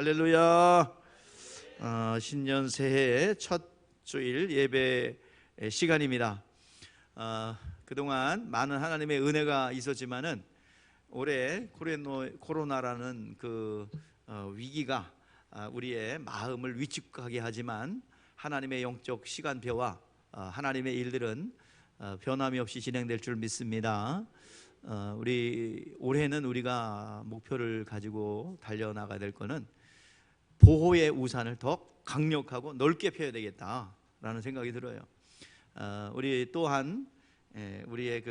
할렐루야. 신년 새해 첫 주일 예배 시간입니다. 그동안 많은 하나님의 은혜가 있었지만은 올해 코로나라는 그 위기가 우리의 마음을 위축하게 하지만 하나님의 영적 시간표와 하나님의 일들은 변함이 없이 진행될 줄 믿습니다. 우리 올해는 우리가 목표를 가지고 달려나가야 될 거는 보호의 우산을 더 강력하고 넓게 펴야 되겠다라는 생각이 들어요. 우리 또한 우리의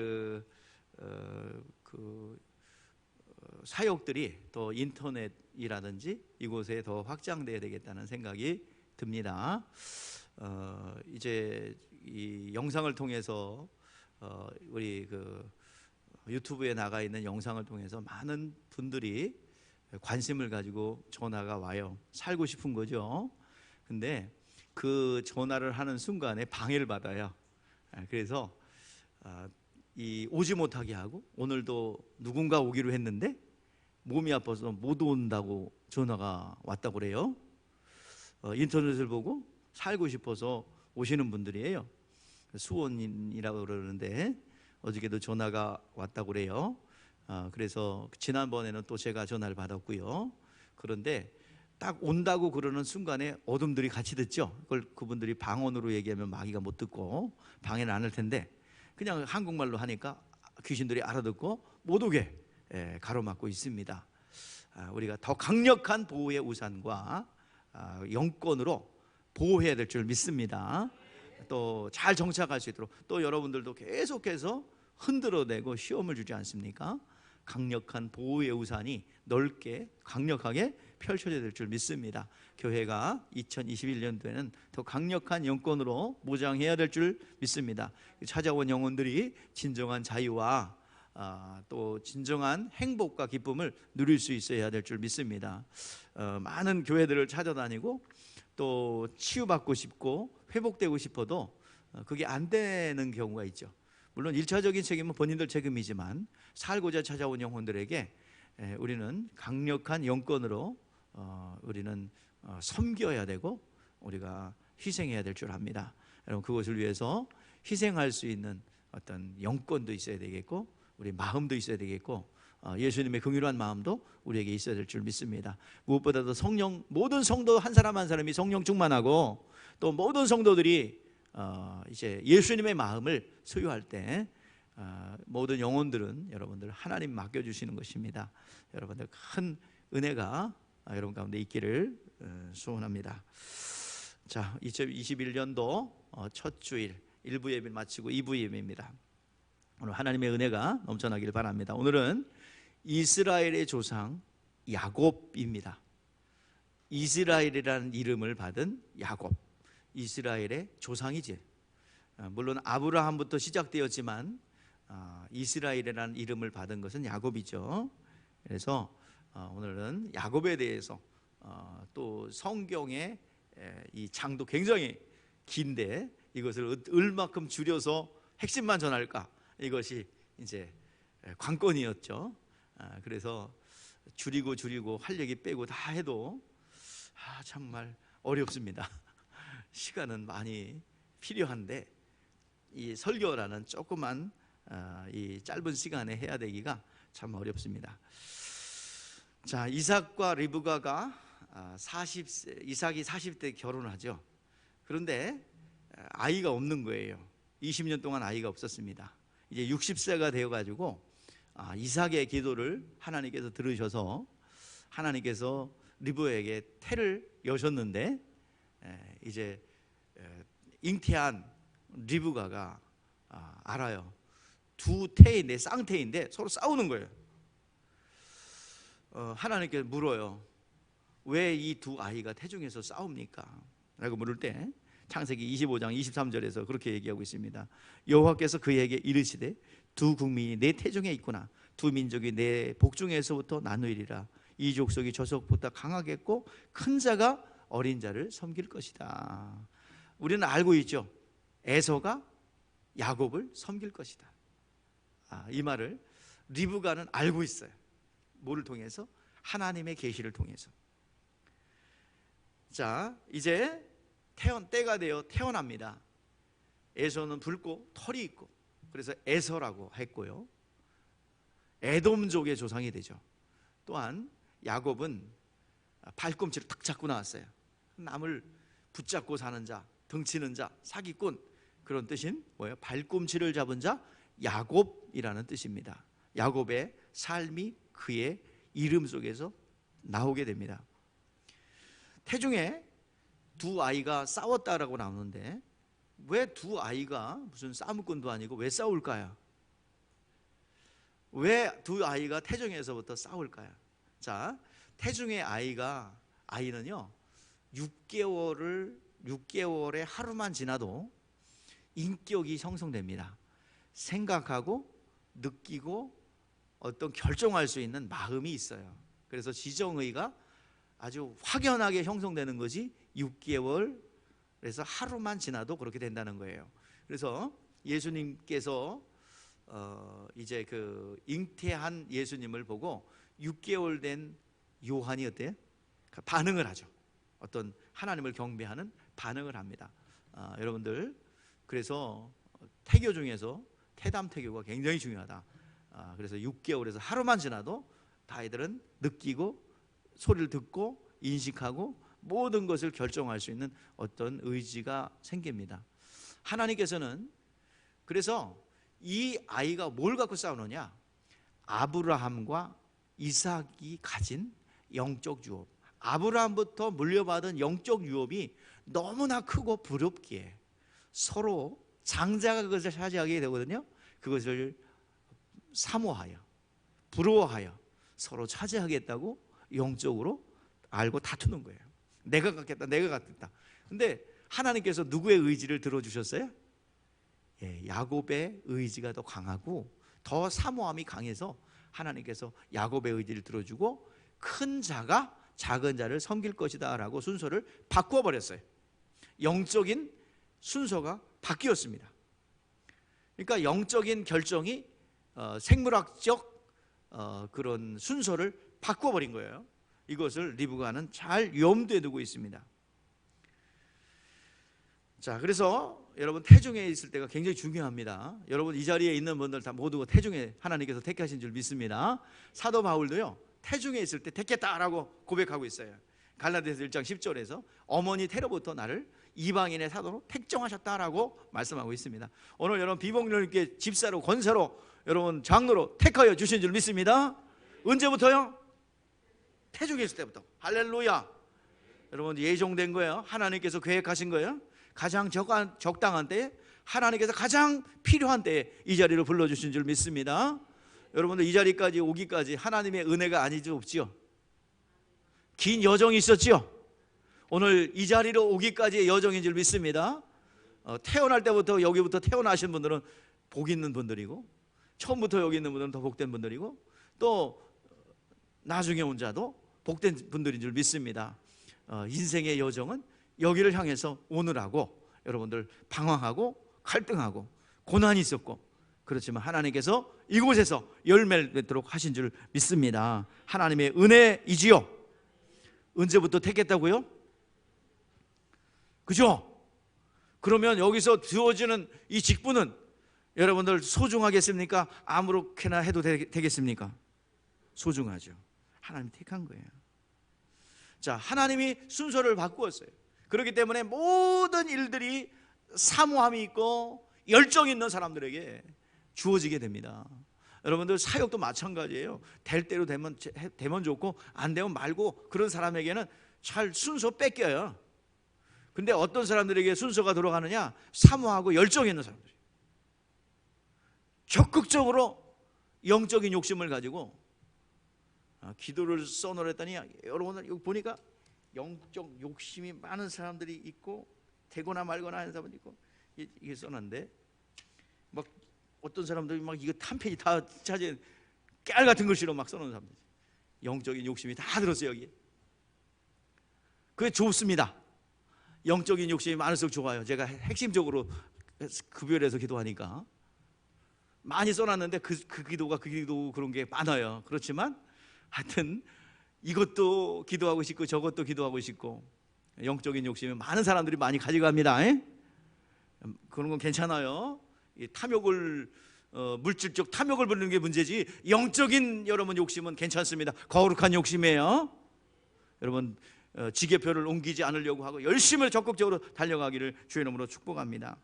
사역들이 또 인터넷이라든지 이곳에 더 확장돼야 되겠다는 생각이 듭니다. 이제 이 영상을 통해서 우리 유튜브에 나가 있는 영상을 통해서 많은 분들이 관심을 가지고 전화가 와요. 살고 싶은 거죠. 근데 그 전화를 하는 순간에 방해를 받아요. 그래서 오지 못하게 하고, 오늘도 누군가 오기로 했는데 몸이 아파서 못 온다고 전화가 왔다고 그래요. 인터넷을 보고 살고 싶어서 오시는 분들이에요. 수원이라고 그러는데 어저께도 전화가 왔다고 그래요. 그래서 지난번에는 또 제가 전화를 받았고요. 그런데 딱 온다고 그러는 순간에 어둠들이 같이 듣죠. 그걸 그분들이 방언으로 얘기하면 마귀가 못 듣고 방해는 안 할 텐데, 그냥 한국말로 하니까 귀신들이 알아듣고 못 오게 가로막고 있습니다. 우리가 더 강력한 보호의 우산과 영권으로 보호해야 될 줄 믿습니다. 또 잘 정착할 수 있도록, 또 여러분들도 계속해서 흔들어내고 시험을 주지 않습니까? 강력한 보호의 우산이 넓게 강력하게 펼쳐져야 될 줄 믿습니다. 교회가 2021년도에는 더 강력한 영권으로 무장해야 될 줄 믿습니다. 찾아온 영혼들이 진정한 자유와 또 진정한 행복과 기쁨을 누릴 수 있어야 될 줄 믿습니다. 많은 교회들을 찾아다니고 또 치유받고 싶고 회복되고 싶어도 그게 안 되는 경우가 있죠. 물론 1차적인 책임은 본인들 책임이지만 살고자 찾아온 영혼들에게 우리는 강력한 영권으로 우리는 섬겨야 되고 우리가 희생해야 될 줄 압니다. 여러분, 그것을 위해서 희생할 수 있는 어떤 영권도 있어야 되겠고 우리 마음도 있어야 되겠고 예수님의 긍휼한 마음도 우리에게 있어야 될 줄 믿습니다. 무엇보다도 성령, 모든 성도 한 사람 한 사람이 성령 충만하고 또 모든 성도들이 이제 예수님의 마음을 소유할 때 모든 영혼들은 여러분들 하나님 맡겨주시는 것입니다. 여러분들 큰 은혜가 여러분 가운데 있기를 소원합니다. 자, 2021년도 첫 주일 1부 예배를 마치고 2부 예배입니다. 오늘 하나님의 은혜가 넘쳐나기를 바랍니다. 오늘은 이스라엘의 조상 야곱입니다. 이스라엘이라는 이름을 받은 야곱, 이스라엘의 조상이지. 물론 아브라함부터 시작되었지만 이스라엘이라는 이름을 받은 것은 야곱이죠. 그래서 오늘은 야곱에 대해서 또 성경의 이 장도 굉장히 긴데 이것을 얼마큼 줄여서 핵심만 전할까, 이것이 이제 관건이었죠. 그래서 줄이고 활력이 빼고 다 해도 정말 어렵습니다. 시간은 많이 필요한데 이 설교라는 조그만 이 짧은 시간에 해야 되기가 참 어렵습니다. 자, 이삭과 리브가가 이삭이 40대 결혼하죠. 그런데 아이가 없는 거예요. 20년 동안 아이가 없었습니다. 이제 60세가 되어가지고 이삭의 기도를 하나님께서 들으셔서 하나님께서 리브에게 태를 여셨는데 이제 잉태한 리브가가 알아요. 두 태인데 쌍태인데 서로 싸우는 거예요. 하나님께 물어요. 왜 이 두 아이가 태중에서 싸웁니까? 라고 물을 때 창세기 25장 23절에서 그렇게 얘기하고 있습니다. 여호와께서 그에게 이르시되 두 국민이 내 태중에 있구나. 두 민족이 내 복중에서부터 나누리라. 이 족속이 저 족속보다 강하겠고 큰 자가 어린 자를 섬길 것이다. 우리는 알고 있죠. 에서가 야곱을 섬길 것이다. 이 말을 리브가는 알고 있어요. 뭐를 통해서? 하나님의 계시를 통해서. 자, 이제 때가 되어 태어납니다. 에서는 붉고 털이 있고, 그래서 에서라고 했고요. 에돔족의 조상이 되죠. 또한 야곱은 발꿈치를 탁 잡고 나왔어요. 남을 붙잡고 사는 자, 등치는 자, 사기꾼, 그런 뜻인 뭐예요? 발꿈치를 잡은 자, 야곱이라는 뜻입니다. 야곱의 삶이 그의 이름 속에서 나오게 됩니다. 태중에 두 아이가 싸웠다라고 나오는데 왜 두 아이가 무슨 싸움꾼도 아니고 왜 싸울까요? 왜 두 아이가 태중에서부터 싸울까요? 자, 태중의 아이는요 6개월의 하루만 지나도 인격이 형성됩니다. 생각하고 느끼고 어떤 결정할 수 있는 마음이 있어요. 그래서 지정의가 아주 확연하게 형성되는 것이 6개월에서 하루만 지나도 그렇게 된다는 거예요. 그래서 예수님께서 이제 그 잉태한 예수님을 보고 6개월 된 요한이 어때요? 반응을 하죠. 어떤 하나님을 경배하는 반응을 합니다. 여러분들, 그래서 태교 중에서 태담 태교가 굉장히 중요하다. 그래서 6개월에서 하루만 지나도 아이들은 느끼고 소리를 듣고 인식하고 모든 것을 결정할 수 있는 어떤 의지가 생깁니다. 하나님께서는 그래서 이 아이가 뭘 갖고 싸우느냐? 아브라함과 이삭이 가진 영적 유업, 아브라함부터 물려받은 영적 유업이 너무나 크고 부럽기에 서로 장자가 그것을 차지하게 되거든요. 그것을 사모하여 부러워하여 서로 차지하겠다고 영적으로 알고 다투는 거예요. 내가 갖겠다, 내가 갖겠다. 근데 하나님께서 누구의 의지를 들어주셨어요? 야곱의 의지가 더 강하고 더 사모함이 강해서 하나님께서 야곱의 의지를 들어주고 큰 자가 작은 자를 섬길 것이다 라고 순서를 바꿔버렸어요. 영적인 순서가 바뀌었습니다. 그러니까 영적인 결정이 생물학적 그런 순서를 바꿔버린 거예요. 이것을 리브가는 잘 염두에 두고 있습니다. 자, 그래서 여러분 태중에 있을 때가 굉장히 중요합니다. 여러분 이 자리에 있는 분들 다 모두 태중에 하나님께서 택하신 줄 믿습니다. 사도 바울도요 태중에 있을 때 택했다라고 고백하고 있어요. 갈라디아서 1장 10절에서 어머니 태로부터 나를 이방인의 사도로 택정하셨다라고 말씀하고 있습니다. 오늘 여러분 비복렬님께 집사로 권사로 여러분 장로로 택하여 주신 줄 믿습니다. 언제부터요? 태중에 있을 때부터. 할렐루야. 여러분 예정된 거예요. 하나님께서 계획하신 거예요. 가장 적당한 때에 하나님께서 가장 필요한 때에 이 자리로 불러주신 줄 믿습니다. 여러분들 이 자리까지 오기까지 하나님의 은혜가 아니죠, 없지요? 긴 여정이 있었지요. 오늘 이 자리로 오기까지의 여정인 줄 믿습니다. 태어날 때부터 여기부터 태어나신 분들은 복 있는 분들이고 처음부터 여기 있는 분들은 더 복된 분들이고 또 나중에 온 자도 복된 분들인 줄 믿습니다. 인생의 여정은 여기를 향해서 오느라고 여러분들 방황하고 갈등하고 고난이 있었고 그렇지만 하나님께서 이곳에서 열매를 맺도록 하신 줄 믿습니다. 하나님의 은혜이지요. 언제부터 택했다고요? 그죠? 그러면 여기서 주어지는 이 직분은 여러분들 소중하겠습니까? 아무렇게나 해도 되겠습니까? 소중하죠. 하나님이 택한 거예요. 자, 하나님이 순서를 바꾸었어요. 그렇기 때문에 모든 일들이 사모함이 있고 열정 있는 사람들에게 주어지게 됩니다. 여러분들 사역도 마찬가지예요. 될 대로 되면 좋고 안 되면 말고 그런 사람에게는 잘 순서 뺏겨요. 근데 어떤 사람들에게 순서가 들어가느냐? 사모하고 열정 있는 사람들, 적극적으로 영적인 욕심을 가지고 기도를 써놓으랬더니 여러분들 여기 보니까 영적 욕심이 많은 사람들이 있고 되거나 말거나 하는 사람도 있고 이게 써놨는데 막 어떤 사람들이 막 이거 한 페이지 다 차지한 깨알 같은 글씨로 막 써놓은 사람들, 영적인 욕심이 다 들었어요. 여기에 그게 좋습니다. 영적인 욕심이 많을수록 좋아요. 제가 핵심적으로 급여에서 기도하니까 많이 써놨는데 그 기도 그런 게 많아요. 그렇지만 하여튼 이것도 기도하고 싶고 저것도 기도하고 싶고 영적인 욕심이 많은 사람들이 많이 가져갑니다. 그런 건 괜찮아요. 이 탐욕을 물질적 탐욕을 부르는 게 문제지, 영적인 여러분 욕심은 괜찮습니다. 거룩한 욕심이에요. 여러분 지게표를 옮기지 않으려고 하고 열심히 적극적으로 달려가기를 주의 이름으로 축복합니다.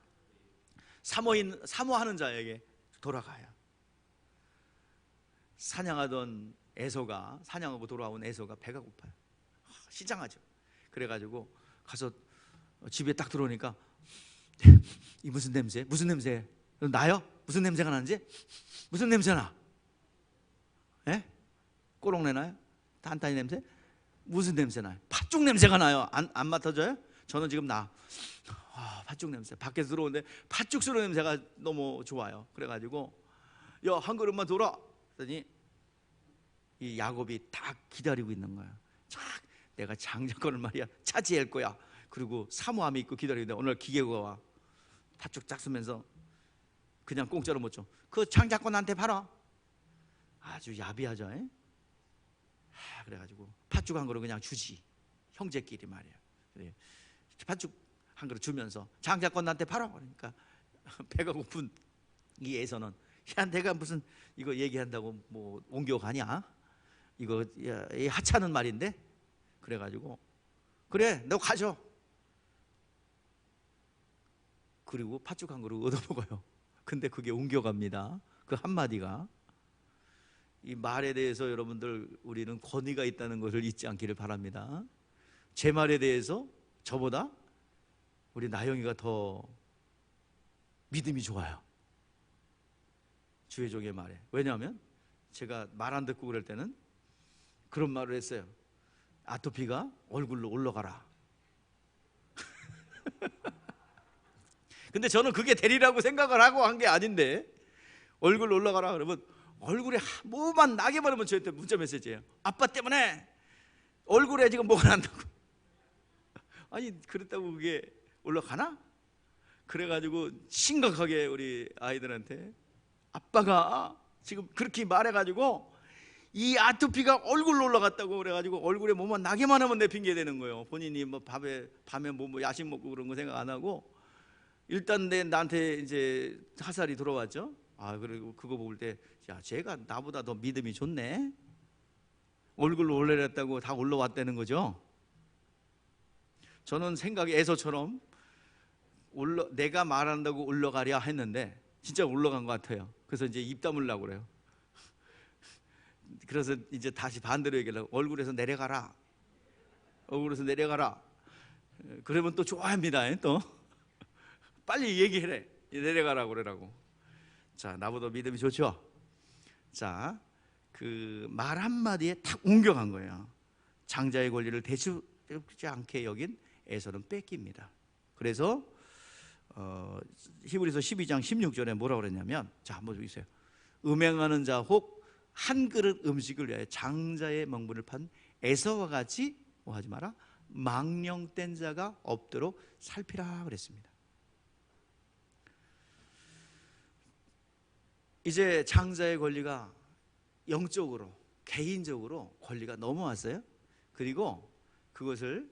사모하는 자에게 돌아가요. 사냥하던 에서가, 사냥하고 돌아온 에서가 배가 고파요. 시장하죠. 그래가지고 가서 집에 딱 들어오니까 이 무슨 냄새? 무슨 냄새? 나요? 무슨 냄새가 나는지? 무슨 냄새 나? 예? 꼬롱내 나요? 단단히 냄새? 무슨 냄새 나요? 팥죽 냄새가 나요. 안 맡아져요? 저는 지금 팥죽 냄새. 밖에서 들어오는데 팥죽 쓰는 냄새가 너무 좋아요. 그래가지고 야, 한 그릇만 돌아. 그랬더니 이 야곱이 딱 기다리고 있는 거야. 내가 장자권을 말이야 차지할 거야. 그리고 사모함이 있고 기다리는데 오늘 기계가 와. 팥죽 짝 쓰면서 그냥 공짜로 못 줘. 그 장자권 나한테 팔아. 아주 야비하죠. 그래가지고 팥죽 한 그릇 그냥 주지. 형제끼리 말이야. 그래. 팥죽 한 그릇 주면서 장자권 나한테 팔아. 그러니까 배가 고픈 이 애서는 야, 내가 무슨 이거 얘기한다고 뭐 옮겨가냐? 이거 이 하찮은 말인데. 그래가지고 그래 너 가져. 그리고 팥죽 한 그릇 얻어먹어요. 근데 그게 옮겨갑니다. 그 한마디가. 이 말에 대해서 여러분들 우리는 권위가 있다는 것을 잊지 않기를 바랍니다. 제 말에 대해서 저보다 우리 나영이가 더 믿음이 좋아요. 주의 종의 말에. 왜냐하면 제가 말 안 듣고 그럴 때는 그런 말을 했어요. 아토피가 얼굴로 올라가라. 근데 저는 그게 되리라고 생각을 하고 한 게 아닌데, 얼굴로 올라가라 그러면 얼굴에 뭐만 나게 바르면 저한테 문자 메시지예요. 아빠 때문에 얼굴에 지금 뭐가 난다고. 아니 그랬다고 그게 올라가나? 그래가지고 심각하게 우리 아이들한테 아빠가 지금 그렇게 말해가지고 이 아토피가 얼굴로 올라갔다고 그래가지고 얼굴에 뭐만 나게만 하면 내 핑계 대는 거예요. 본인이 뭐 밤에 뭐 야식 먹고 그런 거 생각 안 하고 일단 나한테 이제 화살이 들어왔죠. 그리고 그거 볼 때 야, 쟤가 나보다 더 믿음이 좋네. 얼굴로 올라갔다고 다 올라왔다는 거죠. 저는 생각이 에서처럼 내가 말한다고 올라가랴 했는데 진짜 올라간 것 같아요. 그래서 이제 입 다물라고 그래요. 그래서 이제 다시 반대로 얘기하려고 얼굴에서 내려가라. 얼굴에서 내려가라. 그러면 또 좋아합니다. 또 빨리 얘기해래. 내려가라고 그러라고. 자, 나보다 믿음이 좋죠. 자, 그 말 한마디에 탁 옮겨간 거예요. 장자의 권리를 대수롭지 않게 여긴 에서는 뺏깁니다. 그래서 히브리서 12장 16절에 뭐라고 그랬냐면, 자 한번 보세요. 음행하는 자 혹 한 그릇 음식을 위하여 장자의 명분을 판 에서와 같이 뭐 하지 마라, 망령된 자가 없도록 살피라 그랬습니다. 이제 장자의 권리가 영적으로 개인적으로 권리가 넘어왔어요. 그리고 그것을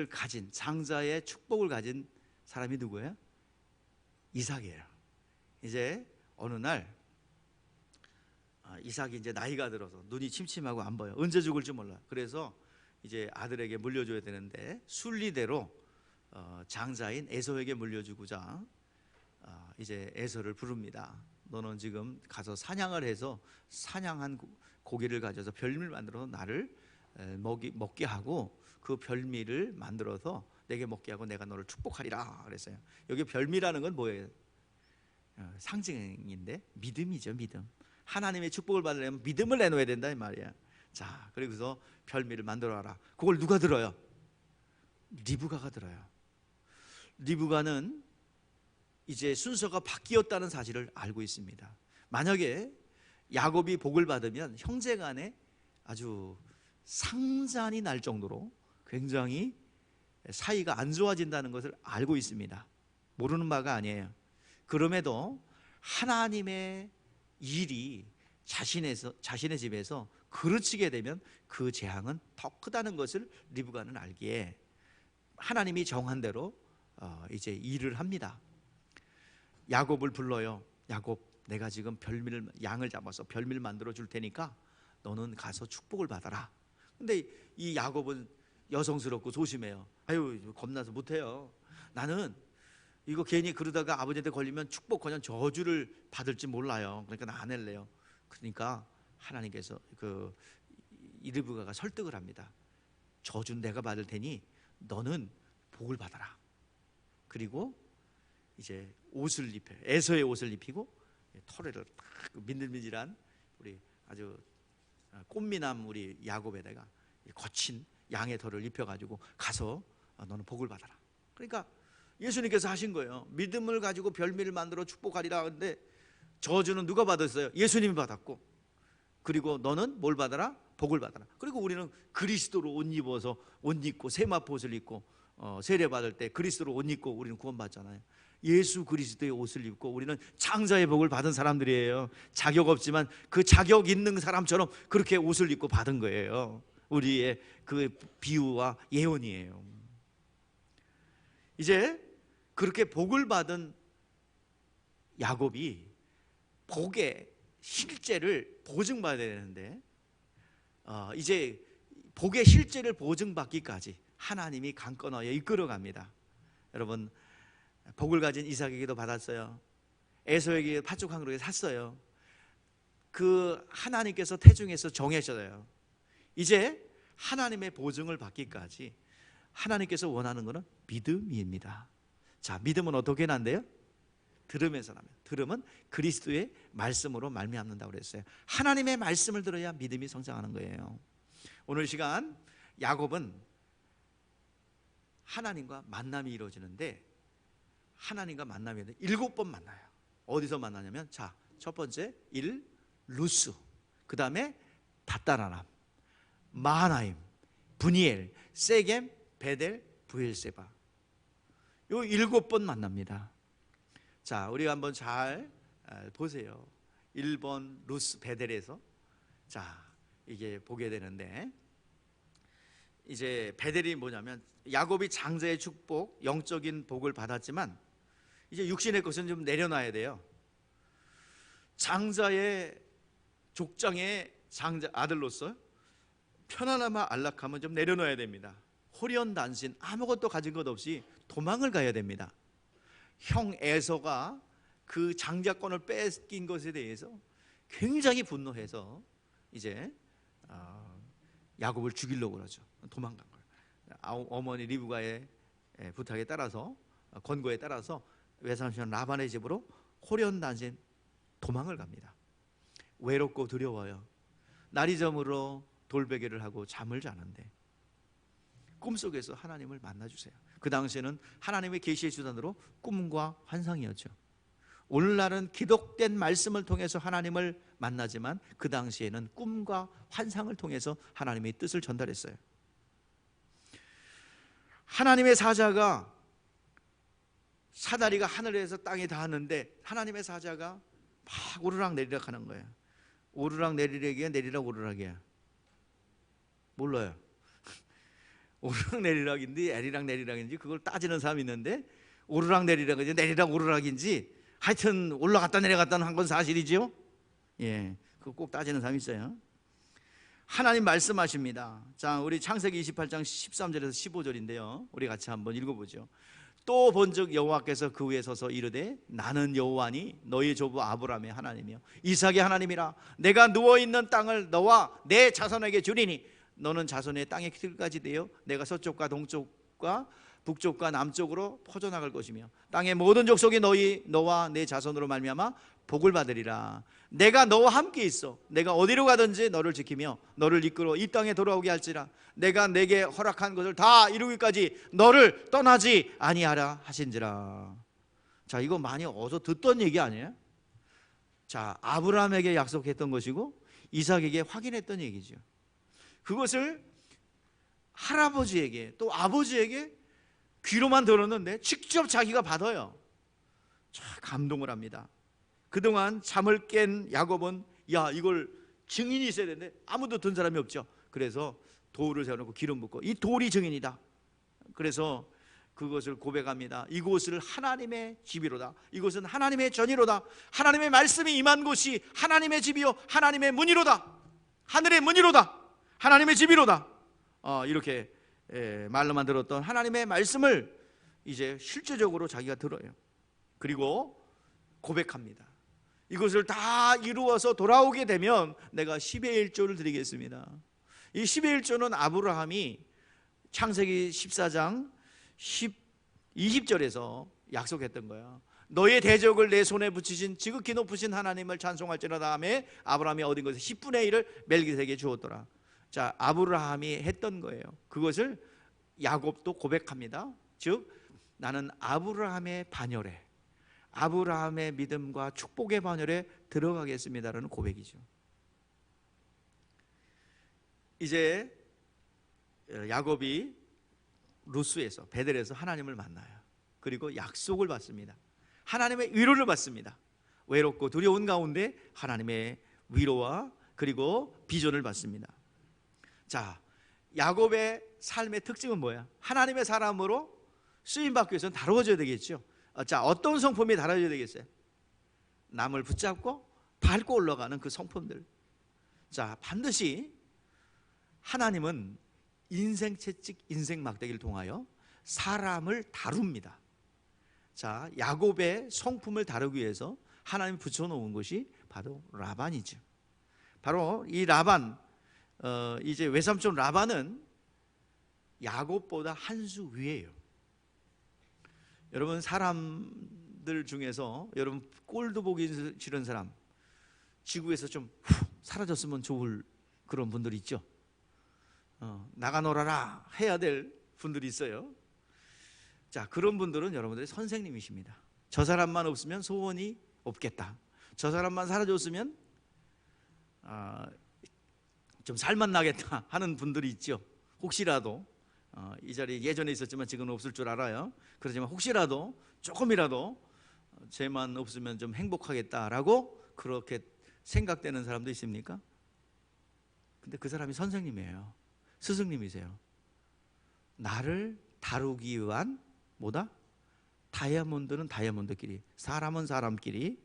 가진 장자의 축복을 가진 사람이 누구예요? 이삭이에요. 이제 어느 날 이삭이 이제 나이가 들어서 눈이 침침하고 안 보여. 언제 죽을지 몰라. 그래서 이제 아들에게 물려줘야 되는데 순리대로 장자인 에서에게 물려주고자 이제 에서를 부릅니다. 너는 지금 가서 사냥을 해서 사냥한 고기를 가져서 별미를 만들어서 나를 먹게 하고 그 별미를 만들어서 내게 먹게 하고 내가 너를 축복하리라 그랬어요. 여기 별미라는 건 뭐예요? 상징인데 믿음이죠. 믿음. 하나님의 축복을 받으려면 믿음을 내놓아야 된다 이 말이야. 자, 그래서 별미를 만들어라. 그걸 누가 들어요? 리브가가 들어요. 리브가는 이제 순서가 바뀌었다는 사실을 알고 있습니다. 만약에 야곱이 복을 받으면 형제간에 아주 상잔이 날 정도로 굉장히 사이가 안 좋아진다는 것을 알고 있습니다. 모르는 바가 아니에요. 그럼에도 하나님의 일이 자신의 집에서 그르치게 되면 그 재앙은 더 크다는 것을 리브가는 알기에 하나님이 정한 대로 이제 일을 합니다. 야곱을 불러요. 야곱, 내가 지금 양을 잡아서 별미를 만들어 줄 테니까 너는 가서 축복을 받아라. 근데 이 야곱은 여성스럽고 조심해요. 아유, 겁나서 못해요. 나는 이거 괜히 그러다가 아버지한테 걸리면 축복커녕 저주를 받을지 몰라요. 그러니까 나 안 할래요. 그러니까 하나님께서 리브가가 설득을 합니다. 저주는 내가 받을 테니 너는 복을 받아라. 그리고 이제 옷을 입혀요. 에서의 옷을 입히고 털에를 딱 민들민들한 우리 아주 꽃미남 우리 야곱에다가 거친 양의 털을 입혀가지고 가서 너는 복을 받아라. 그러니까 예수님께서 하신 거예요. 믿음을 가지고 별미를 만들어 축복하리라. 근데 저주는 누가 받았어요? 예수님이 받았고, 그리고 너는 뭘 받아라? 복을 받아라. 그리고 우리는 그리스도로 옷 입고 세마포 옷을 입고 세례 받을 때 그리스도로 옷 입고 우리는 구원받잖아요. 예수 그리스도의 옷을 입고 우리는 장자의 복을 받은 사람들이에요. 자격 없지만 그 자격 있는 사람처럼 그렇게 옷을 입고 받은 거예요. 우리의 그 비유와 예언이에요. 이제 그렇게 복을 받은 야곱이 복의 실제를 보증받아야 되는데 이제 복의 실제를 보증받기까지 하나님이 강건하여 이끌어갑니다. 여러분, 복을 가진 이삭에게도 받았어요. 에서에게 팥죽 한 그릇 샀어요. 그 하나님께서 태중에서 정하셨어요. 이제 하나님의 보증을 받기까지 하나님께서 원하는 것은 믿음입니다. 자, 믿음은 어떻게 난대요? 들으면서 나면. 들음은 그리스도의 말씀으로 말미암는다고 그랬어요. 하나님의 말씀을 들어야 믿음이 성장하는 거예요. 오늘 시간 야곱은 하나님과 만남이 이루어지는데, 하나님과 만남이 7번 만나요. 어디서 만나냐면, 자, 첫 번째 루스, 그 다음에 닷다라람, 마하나임, 브니엘, 세겜, 베델, 부엘세바. 요 7번 만납니다. 자, 우리가 한번 잘 보세요. 1번 루스 베델에서 자, 이게 보게 되는데, 이제 베델이 뭐냐면 야곱이 장자의 축복, 영적인 복을 받았지만 이제 육신의 것은 좀 내려놔야 돼요. 장자의 족장의 장자 아들로서 편안함과 안락함은 좀 내려놔야 됩니다. 호련단신, 아무것도 가진 것 없이 도망을 가야 됩니다. 형 에서가 그 장자권을 뺏긴 것에 대해서 굉장히 분노해서 이제 야곱을 죽이려고 그러죠. 도망간 거예요. 어머니 리브가의 부탁에 따라서, 권고에 따라서 외삼촌 라반의 집으로 호련단신 도망을 갑니다. 외롭고 두려워요. 날이 저물어 돌베개를 하고 잠을 자는데 꿈속에서 하나님을 만나주세요. 그 당시에는 하나님의 계시의 수단으로 꿈과 환상이었죠. 오늘날은 기록된 말씀을 통해서 하나님을 만나지만 그 당시에는 꿈과 환상을 통해서 하나님의 뜻을 전달했어요. 하나님의 사자가, 사다리가 하늘에서 땅에 닿았는데 하나님의 사자가 막 오르락 내리락 하는 거예요. 오르락 내리락이야, 내리락 오르락이야? 몰라요. 오르락 내리락인지 에리락 내리락인지 그걸 따지는 사람이 있는데, 오르락 내리락인지 내리락 오르락인지 하여튼 올라갔다 내려갔다 한 건 사실이지요. 예, 그거 꼭 따지는 사람이 있어요. 하나님 말씀하십니다. 자, 우리 창세기 28장 13절에서 15절인데요 우리 같이 한번 읽어보죠. 또 본즉 여호와께서 그 위에 서서 이르되, 나는 여호와니 너희 조부 아브라함의 하나님이요 이삭의 하나님이라. 내가 누워있는 땅을 너와 내 자손에게 주리니 너는 자손의 땅의 길까지 되어 내가 서쪽과 동쪽과 북쪽과 남쪽으로 퍼져나갈 것이며 땅의 모든 족속이 너와 내 자손으로 말미암아 복을 받으리라. 내가 너와 함께 있어 내가 어디로 가든지 너를 지키며 너를 이끌어 이 땅에 돌아오게 할지라. 내가 내게 허락한 것을 다 이루기까지 너를 떠나지 아니하라 하신지라. 자, 이거 많이 어서 듣던 얘기 아니에요? 자, 아브라함에게 약속했던 것이고 이삭에게 확인했던 얘기죠. 그것을 할아버지에게 또 아버지에게 귀로만 들었는데 직접 자기가 받아요. 참 감동을 합니다. 그동안 잠을 깬 야곱은, 야, 이걸 증인이 있어야 되는데 아무도 든 사람이 없죠. 그래서 돌을 세워놓고 기름 붓고 이 돌이 증인이다. 그래서 그것을 고백합니다. 이곳을 하나님의 집이로다. 이곳은 하나님의 전이로다. 하나님의 말씀이 임한 곳이 하나님의 집이요 하나님의 문이로다. 하늘의 문이로다. 하나님의 집이로다. 이렇게 말로만 들었던 하나님의 말씀을 이제 실제적으로 자기가 들어요. 그리고 고백합니다. 이것을 다 이루어서 돌아오게 되면 내가 10의 1조를 드리겠습니다. 이 10의 1조는 아브라함이 창세기 14장 20절에서 약속했던 거야. 너의 대적을 내 손에 붙이신 지극히 높으신 하나님을 찬송할지로다 하며 아브라함이 얻은 것의 10분의 1을 멜기세에게 주었더라. 자, 아브라함이 했던 거예요. 그것을 야곱도 고백합니다. 즉 나는 아브라함의 반열에, 아브라함의 믿음과 축복의 반열에 들어가겠습니다라는 고백이죠. 이제 야곱이 루스에서, 베델에서 하나님을 만나요. 그리고 약속을 받습니다. 하나님의 위로를 받습니다. 외롭고 두려운 가운데 하나님의 위로와 그리고 비전을 받습니다. 자, 야곱의 삶의 특징은 뭐야? 하나님의 사람으로 쓰임받기 위해서는 다루어져야 되겠죠. 자, 어떤 성품이 다뤄져야 되겠어요? 남을 붙잡고 밟고 올라가는 그 성품들. 자, 반드시 하나님은 인생 채찍, 인생 막대기를 통하여 사람을 다룹니다. 자, 야곱의 성품을 다루기 위해서 하나님이 붙여놓은 것이 바로 라반이죠. 바로 이 라반, 이제 외삼촌 라반은 야곱보다 한 수 위에요. 여러분, 사람들 중에서 여러분 꼴도 보기 싫은 사람, 지구에서 좀 사라졌으면 좋을 그런 분들 있죠. 나가 놀아라 해야 될 분들이 있어요. 자, 그런 분들은 여러분들의 선생님이십니다. 저 사람만 없으면 소원이 없겠다. 저 사람만 사라졌으면 좀 살맛 나겠다 하는 분들이 있죠. 혹시라도 이 자리에 예전에 있었지만 지금은 없을 줄 알아요. 그렇지만 혹시라도 조금이라도 쟤만 없으면 좀 행복하겠다라고 그렇게 생각되는 사람도 있습니까? 근데 그 사람이 선생님이에요. 스승님이세요. 나를 다루기 위한 뭐다? 다이아몬드는 다이아몬드끼리, 사람은 사람끼리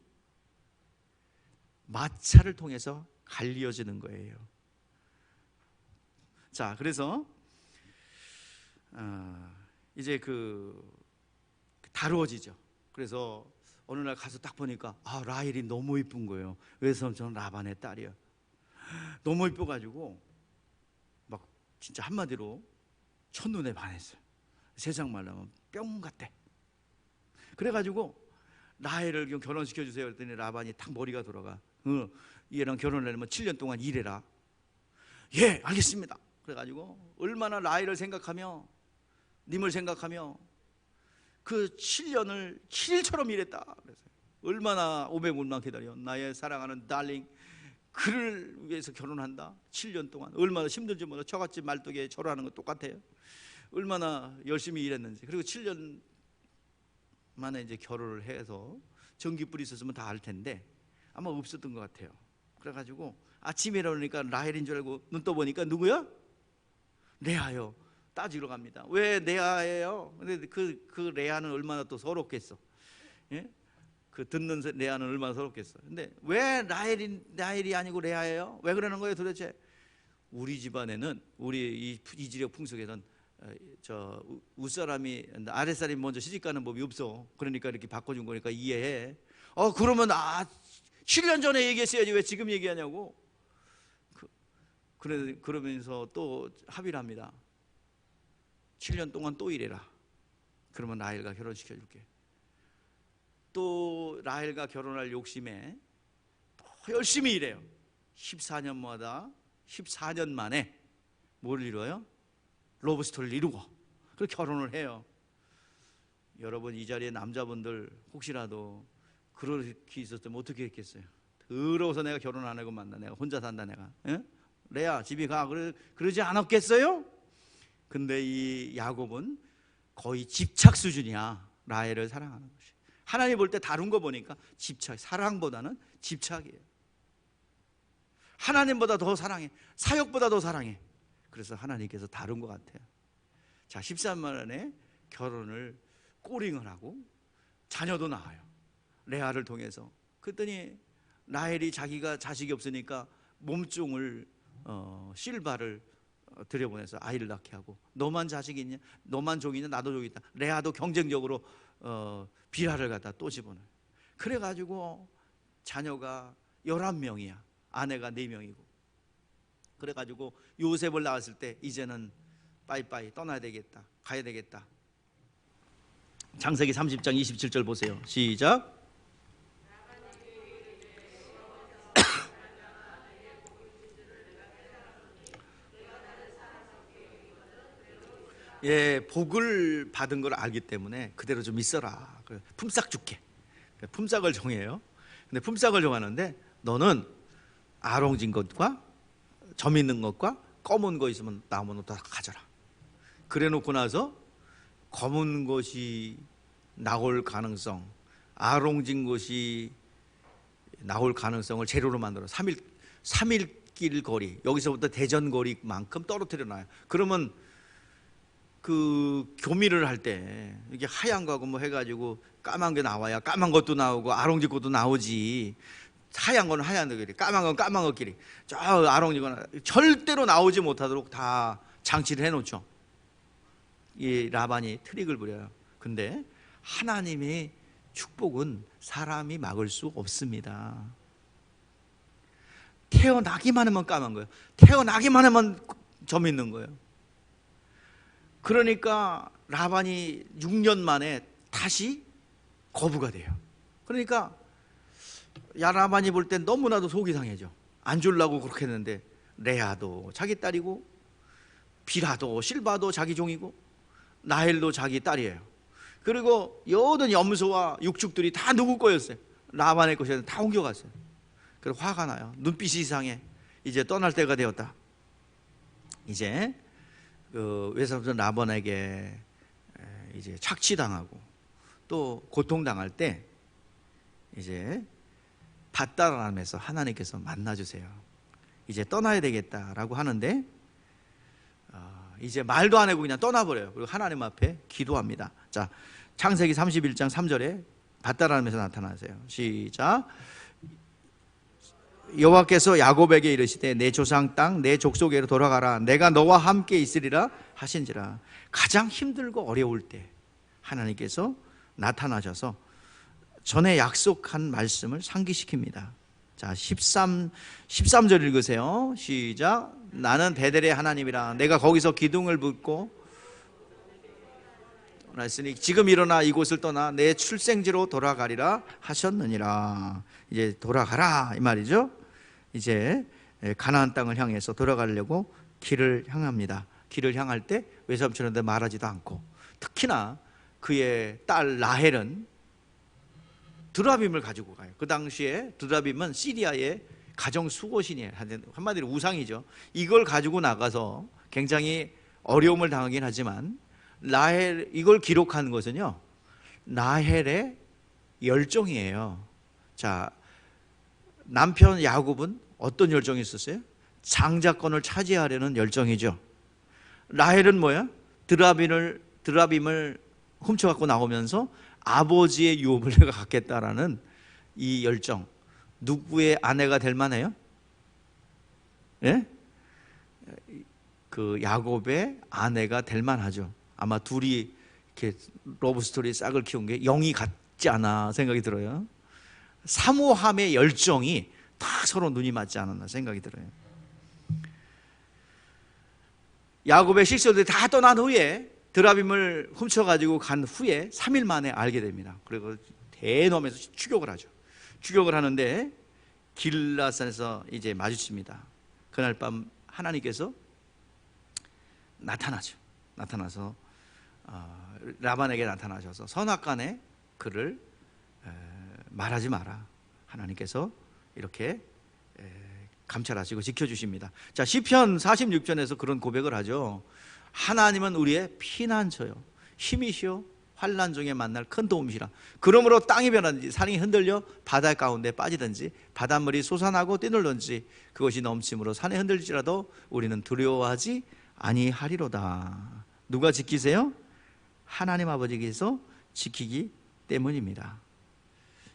마찰을 통해서 갈려지는 거예요. 자, 그래서 이제 다루어지죠. 그래서 어느 날 가서 딱 보니까 라헬이 너무 이쁜 거예요. 왜냐면 저는 라반의 딸이야. 너무 이뻐가지고 막 진짜 한마디로 첫눈에 반했어요. 세상 말로 하면 뿅 같대. 그래가지고 라헬을 결혼시켜 주세요 그랬더니 라반이 탁 머리가 돌아가. 얘랑 결혼하려면 7년 동안 일해라. 예, 알겠습니다. 그래가지고 얼마나 라헬을 생각하며 님을 생각하며 그 7년을 7일처럼 일했다. 그래서 얼마나 500일만 기다려. 나의 사랑하는 달링, 그를 위해서 결혼한다. 7년 동안 얼마나 힘든지 몰라. 저같이 말뚝에 절하는 거 똑같아요. 얼마나 열심히 일했는지. 그리고 7년 만에 이제 결혼을 해서 전기불이 있었으면 다 알 텐데 아마 없었던 것 같아요. 그래가지고 아침에 일어나니까 라헬인 줄 알고 눈 떠보니까 누구야? 레아요. 따지러 갑니다. 왜 레아예요? 근데 그 레아는 얼마나 또 서럽겠어. 예? 그 듣는 레아는 얼마나 서럽겠어. 근데 왜 라헬이 아니고 레아예요? 왜 그러는 거예요 도대체? 우리 집안에는, 우리 이 지역 풍속에는 저 윗사람이 아랫사람이 먼저 시집가는 법이 없어. 그러니까 이렇게 바꿔준 거니까 이해해. 그러면 7년 전에 얘기했어야지 왜 지금 얘기하냐고. 그러면서 또 합의를 합니다. 7년 동안 또 일해라. 그러면 라헬과 결혼시켜줄게. 또 라헬과 결혼할 욕심에 또 열심히 일해요. 14년마다 14년 만에 뭘 이뤄요? 러브스토리를 이루고 그리고 결혼을 해요. 여러분, 이 자리에 남자분들 혹시라도 그렇게 있었으면 어떻게 했겠어요? 더러워서 내가 결혼 안 하고 만나. 내가 혼자 산다 내가. 에? 레아 집에 가. 그러지 않았겠어요? 근데 이 야곱은 거의 집착 수준이야. 라헬을 사랑하는 것이. 하나님 볼 때 다룬 거 보니까 집착, 사랑보다는 집착이에요. 하나님보다 더 사랑해. 사역보다 더 사랑해. 그래서 하나님께서 다룬 것 같아요. 자, 13년 만에 결혼을 꼬링을 하고 자녀도 낳아요. 레아를 통해서. 그랬더니 라헬이 자기가 자식이 없으니까 몸종을 실바를 들여보내서 아이를 낳게 하고, 너만 자식이 있냐? 너만 종이 있냐? 나도 종이 있다. 레아도 경쟁적으로 빌하를 갖다 또 집어넣어요. 그래가지고 자녀가 11명이야. 아내가 4명이고. 그래가지고 요셉을 낳았을 때 이제는 빠이빠이 떠나야 되겠다, 가야 되겠다. 창세기 30장 27절 보세요. 시작. 예, 복을 받은 걸 알기 때문에 그대로 좀 있어라. 품삯 줄게. 품삯을 정해요. 근데 품삯을 정하는데 너는 아롱진 것과 점 있는 것과 검은 거 있으면 남은 거 다 가져라. 그래 놓고 나서 검은 것이 나올 가능성, 아롱진 것이 나올 가능성을 재료로 만들어 3일 거리, 여기서부터 대전 거리만큼 떨어뜨려 놔요. 그러면 그 교미를 할 때 이게 하얀 거하고 뭐 해가지고 까만 게 나와야 까만 것도 나오고 아롱진 것도 나오지. 하얀 건 하얀 것끼리, 까만 건 까만 것끼리, 저 아롱진 건 절대로 나오지 못하도록 다 장치를 해놓죠. 이 라반이 트릭을 부려요. 근데 하나님의 축복은 사람이 막을 수 없습니다. 태어나기만 하면 까만 거예요. 태어나기만 하면 점 있는 거예요. 그러니까 라반이 6년 만에 다시 거부가 돼요. 그러니까 라반이 볼 땐 너무나도 속이 상해져. 안 주려고 그렇게 했는데 레아도 자기 딸이고, 빌하도 실바도 자기 종이고, 라헬도 자기 딸이에요. 그리고 모든 염소와 육축들이 다 누구 거였어요? 라반의 것이었는데 다 옮겨갔어요. 그래서 화가 나요. 눈빛이 이상해. 이제 떠날 때가 되었다. 이제 그 외삼촌 라반에게 이제 착취당하고 또 고통당할 때 이제 밧다람에서 하나님께서 만나주세요. 이제 떠나야 되겠다라고 하는데 이제 말도 안 하고 그냥 떠나버려요. 그리고 하나님 앞에 기도합니다. 자, 창세기 31장 3절에 밧다람에서 나타나세요. 시작. 여호와께서 야곱에게 이르시되 내 조상 땅 내 족속에로 돌아가라. 내가 너와 함께 있으리라 하신지라. 가장 힘들고 어려울 때 하나님께서 나타나셔서 전에 약속한 말씀을 상기시킵니다. 자, 13절 읽으세요. 시작. 나는 베델의 하나님이라. 내가 거기서 기둥을 붓고 했으니 지금 일어나 이곳을 떠나 내 출생지로 돌아가리라 하셨느니라. 이제 돌아가라 이 말이죠. 이제 가나안 땅을 향해서 돌아가려고 길을 향합니다. 길을 향할 때 외삼촌한테 말하지도 않고, 특히나 그의 딸 라헬은 드라빔을 가지고 가요. 그 당시에 드라빔은 시리아의 가정 수호신이에요. 한마디로 우상이죠. 이걸 가지고 나가서 굉장히 어려움을 당하긴 하지만, 라헬, 이걸 기록한 것은요 라헬의 열정이에요. 자, 남편 야곱은 어떤 열정이 있었어요? 장자권을 차지하려는 열정이죠. 라헬은 뭐야? 드라빔을 훔쳐갖고 나오면서 아버지의 유업을 내가 갖겠다라는 이 열정. 누구의 아내가 될 만해요? 예? 그 야곱의 아내가 될 만하죠. 아마 둘이 이렇게 러브스토리 싹을 키운 게 영이 같지 않아 생각이 들어요. 사모함의 열정이 다 서로 눈이 맞지 않았나 생각이 들어요. 야곱의 식솔들이 다 떠난 후에 드라빔을 훔쳐가지고 간 후에 3일 만에 알게 됩니다. 그리고 대넘에서 추격을 하죠. 추격을 하는데 길라산에서 이제 마주칩니다. 그날 밤 하나님께서 나타나죠. 나타나서 라반에게 나타나셔서 선악간에 그를 말하지 마라. 하나님께서 이렇게 감찰하시고 지켜주십니다. 자, 시편 46편에서 그런 고백을 하죠. 하나님은 우리의 피난처요 힘이시요 환난 중에 만날 큰 도움이시라. 그러므로 땅이 변하든지 산이 흔들려 바다 가운데 빠지든지 바닷물이 솟아나고 뛰놀든지 그것이 넘침으로 산에 흔들릴지라도 우리는 두려워하지 아니하리로다. 누가 지키세요? 하나님 아버지께서 지키기 때문입니다.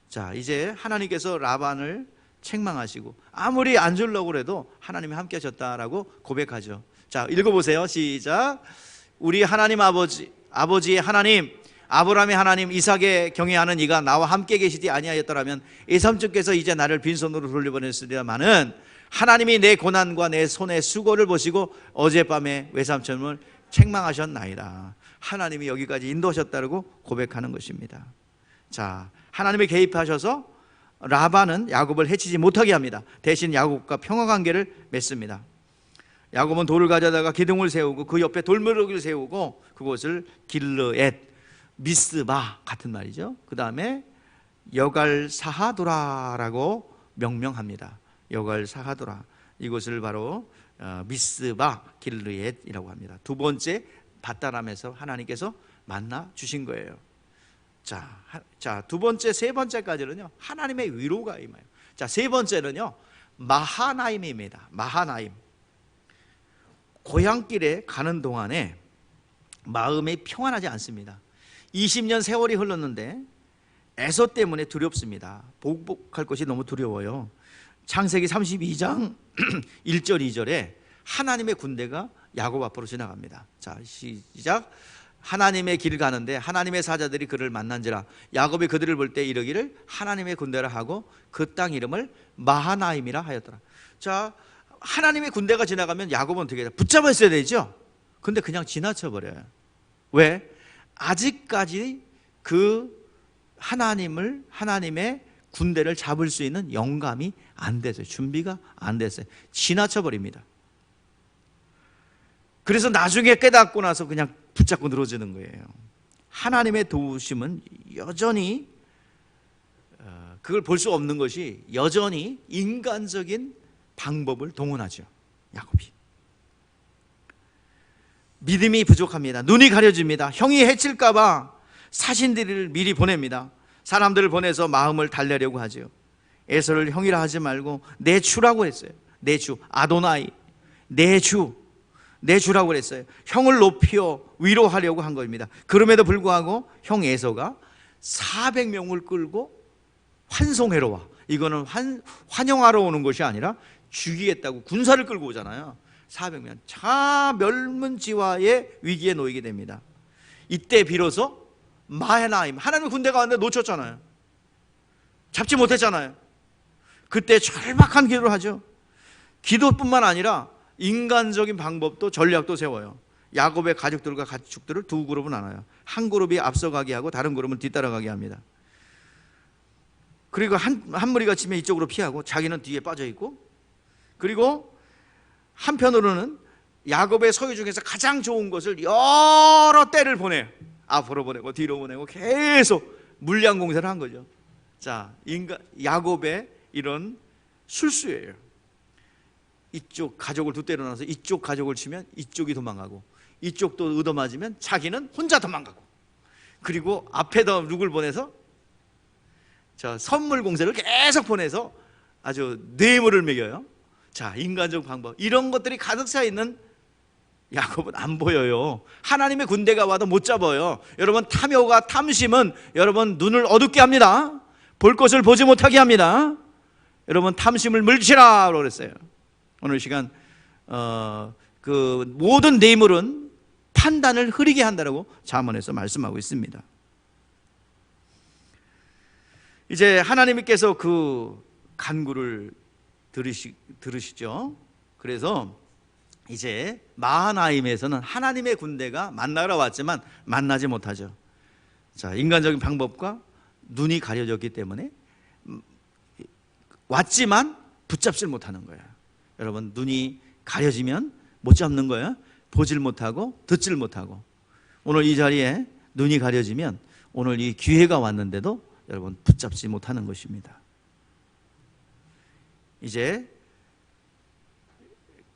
자, 이제 하나님께서 라반을 책망하시고 아무리 안 주려고 해도 하나님이 함께 하셨다라고 고백하죠. 자, 읽어보세요. 시작. 우리 하나님 아버지의 하나님, 아브라함의 하나님, 이삭의 경외하는 이가 나와 함께 계시지 아니하였더라면 에삼주께서 이제 나를 빈손으로 돌려보냈으리라마는 하나님이 내 고난과 내 손의 수고를 보시고 어젯밤에 외삼촌을 책망하셨나이다. 하나님이 여기까지 인도하셨다고 고백하는 것입니다. 자, 하나님이 개입하셔서 라반은 야곱을 해치지 못하게 합니다. 대신 야곱과 평화관계를 맺습니다. 야곱은 돌을 가져다가 기둥을 세우고 그 옆에 돌무더기를 세우고 그곳을 길르엣, 미스바 같은 말이죠. 그 다음에 여갈사하도라라고 명명합니다. 여갈사하도라, 이곳을 바로 미스바 길르엣이라고 합니다. 두 번째 밧다람에서 하나님께서 만나 주신 거예요. 자, 두 번째, 세 번째까지는요 하나님의 위로가 임해요. 자, 세 번째는요 마하나임입니다. 마하나임. 고향길에 가는 동안에 마음이 평안하지 않습니다. 20년 세월이 흘렀는데 에서 때문에 두렵습니다. 복복할 것이 너무 두려워요. 창세기 32장 1절 2절에 하나님의 군대가 야곱 앞으로 지나갑니다. 자, 시작. 하나님의 길 가는데 하나님의 사자들이 그를 만난지라 야곱이 그들을 볼 때 이르기를 하나님의 군대라 하고 그 땅 이름을 마하나임이라 하였더라. 자, 하나님의 군대가 지나가면 야곱은 어떻게 해요? 붙잡아 있어야 되죠. 근데 그냥 지나쳐 버려요. 왜? 아직까지 그 하나님의 군대를 잡을 수 있는 영감이 안 됐어요. 준비가 안 됐어요. 지나쳐 버립니다. 그래서 나중에 깨닫고 나서 그냥 붙잡고 늘어지는 거예요. 하나님의 도우심은 여전히 그걸 볼 수 없는 것이 여전히 인간적인 방법을 동원하죠. 야곱이 믿음이 부족합니다. 눈이 가려집니다. 형이 해칠까 봐 사신들을 미리 보냅니다. 사람들을 보내서 마음을 달래려고 하죠. 에서를 형이라 하지 말고 내 주라고 했어요. 내 주, 아도나이, 내 주라고 그랬어요. 형을 높여 위로하려고 한 겁니다. 그럼에도 불구하고 형 에서가 400명을 끌고 환송회로 와. 이거는 환영하러 오는 것이 아니라 죽이겠다고 군사를 끌고 오잖아요. 400명 차 멸문지화의 위기에 놓이게 됩니다. 이때 비로소 마하나임, 하나님의 군대가 왔는데 놓쳤잖아요. 잡지 못했잖아요. 그때 절박한 기도를 하죠. 기도뿐만 아니라 인간적인 방법도 전략도 세워요. 야곱의 가족들과 가축들을 두 그룹은 나눠요. 한 그룹이 앞서가게 하고 다른 그룹은 뒤따라가게 합니다. 그리고 한 무리가 치면 이쪽으로 피하고 자기는 뒤에 빠져 있고, 그리고 한편으로는 야곱의 소유 중에서 가장 좋은 것을 여러 때를 보내요. 앞으로 보내고 뒤로 보내고 계속 물량 공세를 한 거죠. 자, 야곱의 이런 술수예요. 이쪽 가족을 두 때로 나눠서 이쪽 가족을 치면 이쪽이 도망가고, 이쪽도 얻어맞으면 자기는 혼자 도망가고, 그리고 앞에다 누굴 보내서 선물 공세를 계속 보내서 아주 뇌물을 먹여요. 자, 인간적 방법, 이런 것들이 가득 차 있는 야곱은 안 보여요. 하나님의 군대가 와도 못 잡아요. 여러분, 탐욕과 탐심은 여러분 눈을 어둡게 합니다. 볼 것을 보지 못하게 합니다. 여러분, 탐심을 물리치라 그랬어요. 오늘 시간 그 모든 뇌물은 판단을 흐리게 한다라고 잠언에서 말씀하고 있습니다. 이제 하나님께서 그 간구를 들으시죠. 그래서 이제 마하나임에서는 하나님의 군대가 만나러 왔지만 만나지 못하죠. 자, 인간적인 방법과 눈이 가려졌기 때문에 왔지만 붙잡질 못하는 거예요. 여러분, 눈이 가려지면 못 잡는 거예요. 보질 못하고 듣질 못하고. 오늘 이 자리에 눈이 가려지면 오늘 이 기회가 왔는데도 여러분 붙잡지 못하는 것입니다. 이제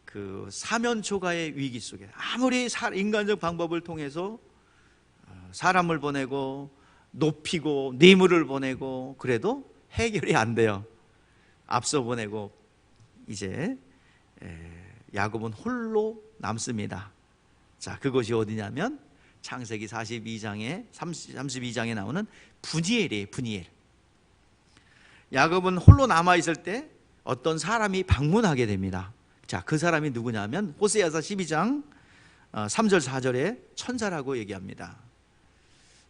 그 사면초가의 위기 속에 아무리 인간적 방법을 통해서 사람을 보내고 높이고 뇌물을 보내고 그래도 해결이 안 돼요. 앞서 보내고 이제 야곱은 홀로 남습니다. 자, 그것이 어디냐면 창세기 32장에 나오는 분이엘이에요. 분이엘. 야곱은 홀로 남아있을 때 어떤 사람이 방문하게 됩니다. 자, 그 사람이 누구냐면 호세아서 12장 3절 4절에 천사라고 얘기합니다.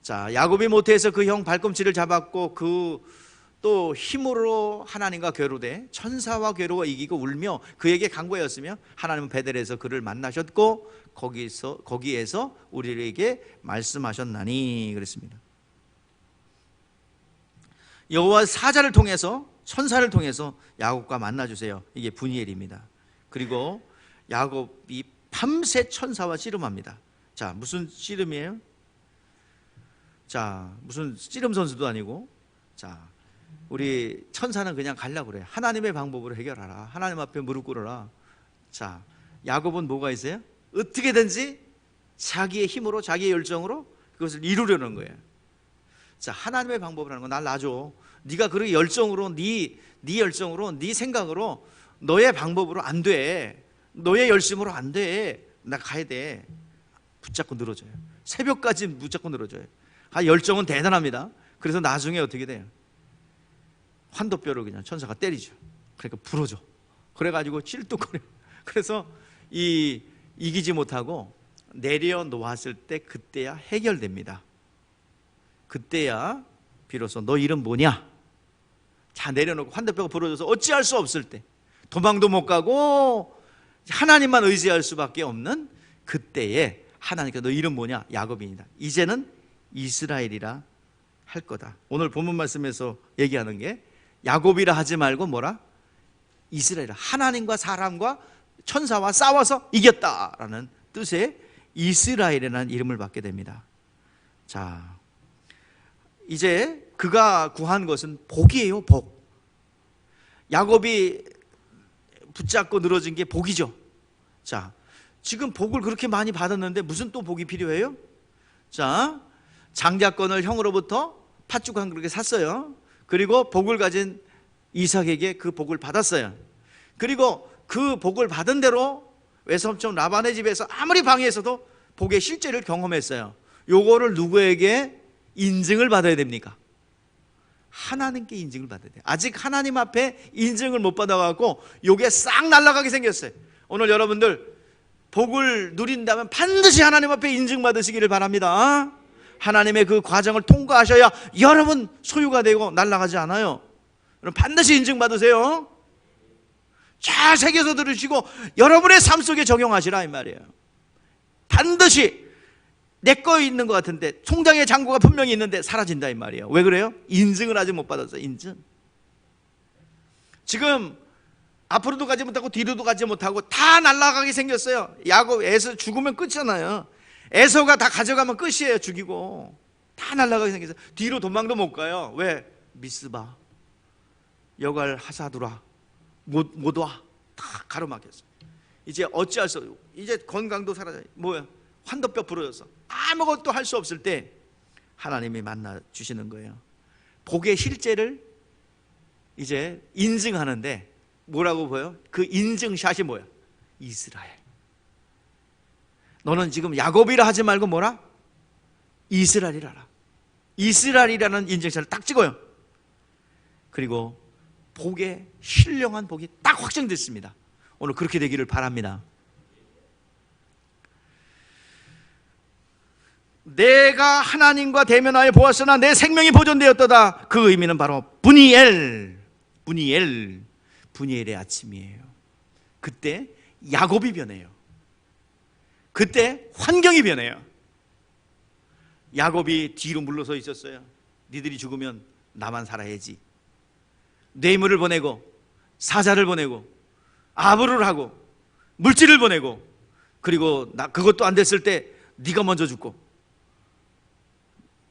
자, 야곱이 모태에서 그 형 발꿈치를 잡았고 그 또 힘으로 하나님과 겨루되 천사와 겨루어 이기고 울며 그에게 간구하였으며 하나님은 베델에서 그를 만나셨고 거기에서 우리에게 말씀하셨나니 그랬습니다. 여호와 사자를 통해서 천사를 통해서 야곱과 만나주세요. 이게 분이엘입니다. 그리고 야곱이 밤새 천사와 씨름합니다. 자, 무슨 씨름이에요? 자, 무슨 씨름 선수도 아니고, 자, 우리 천사는 그냥 가려고 그래요. 하나님의 방법으로 해결하라. 하나님 앞에 무릎 꿇어라. 자, 야곱은 뭐가 있어요? 어떻게든지 자기의 힘으로, 자기의 열정으로 그것을 이루려는 거예요. 자, 하나님의 방법을 하는 거 날 놔줘. 네가 그렇게 열정으로, 네 열정으로, 네 생각으로, 너의 방법으로 안 돼. 너의 열심으로 안 돼. 나 가야 돼. 붙잡고 늘어져요. 새벽까지 붙잡고 늘어져요. 열정은 대단합니다. 그래서 나중에 어떻게 돼요? 환도뼈를 그냥 천사가 때리죠. 그러니까 부러져. 그래가지고 찔뚝거려. 그래서 이기지 못하고 내려놓았을 때 그때야 해결됩니다. 그때야 비로소 너 이름 뭐냐? 자, 내려놓고 환도뼈가 부러져서 어찌할 수 없을 때, 도망도 못 가고 하나님만 의지할 수밖에 없는 그때에 하나님께 너 이름 뭐냐? 야곱입니다. 이제는 이스라엘이라 할 거다. 오늘 본문 말씀에서 얘기하는 게 야곱이라 하지 말고 뭐라? 이스라엘이라. 하나님과 사람과 천사와 싸워서 이겼다라는 뜻의 이스라엘이라는 이름을 받게 됩니다. 자, 이제 그가 구한 것은 복이에요. 복. 야곱이 붙잡고 늘어진 게 복이죠. 자, 지금 복을 그렇게 많이 받았는데 무슨 또 복이 필요해요? 자, 장자권을 형으로부터 팥죽 한 그릇에 샀어요. 그리고 복을 가진 이삭에게 그 복을 받았어요. 그리고 그 복을 받은 대로 외삼촌 라반의 집에서 아무리 방해해서도 복의 실제를 경험했어요. 요거를 누구에게 인증을 받아야 됩니까? 하나님께 인증을 받아야 돼요. 아직 하나님 앞에 인증을 못 받아갖고 요게 싹 날아가게 생겼어요. 오늘 여러분들 복을 누린다면 반드시 하나님 앞에 인증받으시기를 바랍니다. 하나님의 그 과정을 통과하셔야 여러분 소유가 되고 날아가지 않아요. 여러분 반드시 인증받으세요. 잘 새겨서 들으시고 여러분의 삶 속에 적용하시라 이 말이에요. 반드시 내 거 있는 것 같은데 통장에 잔고가 분명히 있는데 사라진다 이 말이에요. 왜 그래요? 인증을 아직 못 받았어요. 인증. 지금 앞으로도 가지 못하고 뒤로도 가지 못하고 다 날아가게 생겼어요. 야곱 에서 죽으면 끝이잖아요. 에서가 다 가져가면 끝이에요. 죽이고 다 날아가게 생겼어요. 뒤로 도망도 못 가요. 왜? 미스바, 여갈 하사두라 못 와. 다 가로막혔어요. 이제 어찌할 수 없어요. 이제 건강도 사라져요. 뭐야? 환도뼈 부러져서 아무것도 할 수 없을 때 하나님이 만나 주시는 거예요. 복의 실제를 이제 인증하는데 뭐라고 보여? 그 인증샷이 뭐야? 이스라엘. 너는 지금 야곱이라 하지 말고 뭐라? 이스라엘이라라. 이스라엘이라는 인증샷을 딱 찍어요. 그리고 복의 신령한 복이 딱 확정됐습니다. 오늘 그렇게 되기를 바랍니다. 내가 하나님과 대면하여 보았으나 내 생명이 보존되었도다. 그 의미는 바로 분이엘의 아침이에요. 그때 야곱이 변해요. 그때 환경이 변해요. 야곱이 뒤로 물러서 있었어요. 니들이 죽으면 나만 살아야지. 뇌물을 보내고 사자를 보내고 아부를 하고 물질을 보내고 그리고 그것도 안 됐을 때 네가 먼저 죽고